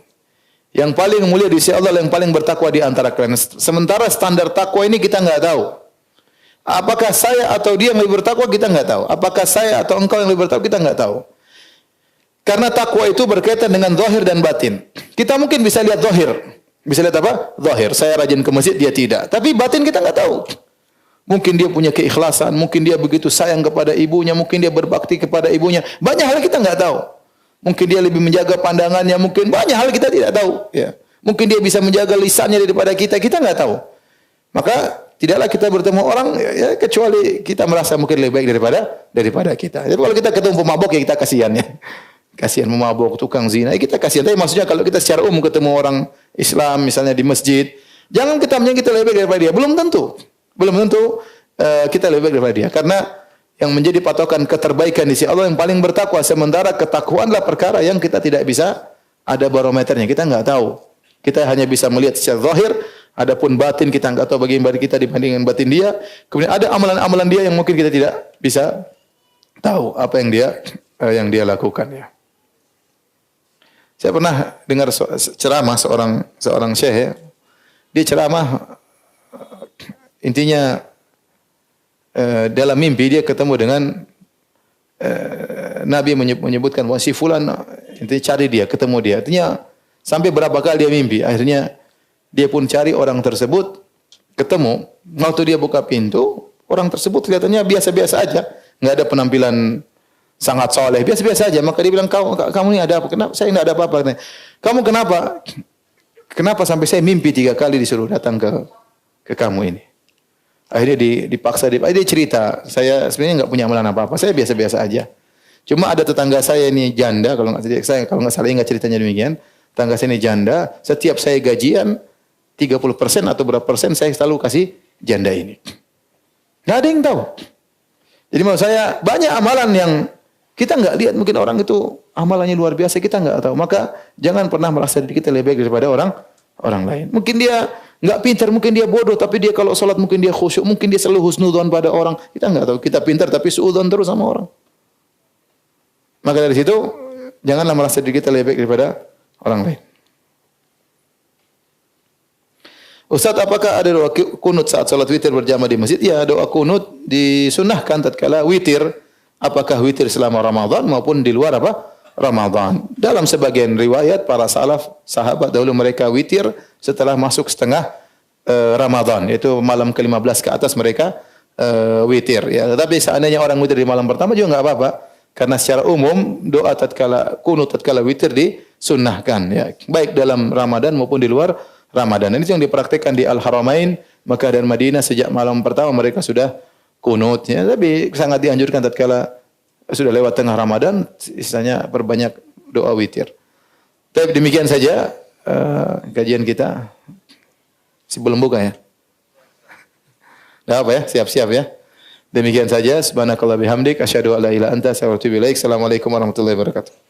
[SPEAKER 2] Yang paling mulia di sisi Allah yang paling bertakwa di antara kalian. Sementara standar takwa ini kita enggak tahu. Apakah saya atau dia yang lebih bertakwa kita enggak tahu. Apakah saya atau engkau yang lebih bertakwa kita enggak tahu. Karena takwa itu berkaitan dengan zahir dan batin. Kita mungkin bisa lihat zahir. Bisa lihat apa? Zahir. Saya rajin ke masjid, dia tidak. Tapi batin kita enggak tahu. Mungkin dia punya keikhlasan, mungkin dia begitu sayang kepada ibunya, mungkin dia berbakti kepada ibunya. Banyak hal kita enggak tahu. Mungkin dia lebih menjaga pandangannya, mungkin banyak hal kita tidak tahu. Ya. Mungkin dia bisa menjaga lisannya daripada kita enggak tahu. Maka tidaklah kita bertemu orang ya, kecuali kita merasa mungkin lebih baik daripada kita. Jadi kalau kita ketemu pemabok ya kita kasihan ya. Kasihan pemabok, tukang zina, ya kita kasihan. Tapi maksudnya kalau kita secara umum ketemu orang Islam misalnya di masjid, jangan kita lebih baik daripada dia. Belum tentu kita lebih baik daripada dia. Karena yang menjadi patokan keterbaikan di sisi Allah yang paling bertakwa. Sementara ketakwaanlah perkara yang kita tidak bisa ada barometernya. Kita enggak tahu. Kita hanya bisa melihat secara zahir. Adapun batin kita enggak tahu bagaimana kita dibandingkan batin dia. Kemudian ada amalan-amalan dia yang mungkin kita tidak bisa tahu apa yang dia lakukan ya. Saya pernah dengar ceramah seorang syekh ya. Dia ceramah intinya dalam mimpi dia ketemu dengan Nabi menyebutkan bahwa si fulan intinya cari dia, ketemu dia. Artinya sampai berapa kali dia mimpi, akhirnya dia pun cari orang tersebut, ketemu. Waktu dia buka pintu, orang tersebut kelihatannya biasa-biasa aja, enggak ada penampilan sangat soleh, biasa-biasa aja. Maka dia bilang, kamu ini ada apa? Kenapa? Saya enggak ada apa-apa. Kamu kenapa? Kenapa sampai saya mimpi 3 kali disuruh datang ke kamu ini? Akhirnya dipaksa, dia cerita, saya sebenarnya enggak punya amalan apa-apa, saya biasa-biasa aja. Cuma ada tetangga saya ini janda, kalau enggak salah ingat ceritanya demikian. Tetangga saya ini janda, setiap saya gajian 30% atau berapa persen saya selalu kasih janda ini. Enggak ada yang tahu. Jadi maksud saya banyak amalan yang kita enggak lihat, mungkin orang itu amalannya luar biasa, kita enggak tahu. Maka jangan pernah merasa diri kita lebih baik daripada orang lain. Mungkin dia enggak pintar, mungkin dia bodoh, tapi dia kalau salat mungkin dia khusyuk, mungkin dia selalu husnudzon pada orang. Kita enggak tahu. Kita pintar tapi suudzon terus sama orang. Maka dari situ janganlah merasa diri kita lebih baik daripada orang lain. Ustaz, apakah ada doa kunut saat salat witir berjamaah di masjid? Ya, doa kunut disunnahkan tatkala witir. Apakah witir selama Ramadan maupun di luar Ramadan. Dalam sebagian riwayat para sahabat dahulu mereka witir setelah masuk setengah Ramadan, yaitu malam ke-15 ke atas mereka witir ya. Tetapi seandainya orang witir di malam pertama juga enggak apa-apa. Karena secara umum doa kunut tatkala witir disunnahkan ya, baik dalam Ramadan maupun di luar Ramadan. Ini yang dipraktikkan di Al-Haramain, Makkah dan Madinah sejak malam pertama mereka sudah kunut ya. Tapi sangat dianjurkan tatkala sudah lewat tengah Ramadan, istilahnya perbanyak doa witir. Tapi demikian saja kajian kita. Sebelum buka ya. Dah apa ya? Siap-siap ya. Demikian saja. Subhanakallah bihamdik. Asyhadu an la ilaha illa anta astaghfiruka wa atubu ilaik. Assalamualaikum warahmatullahi wabarakatuh.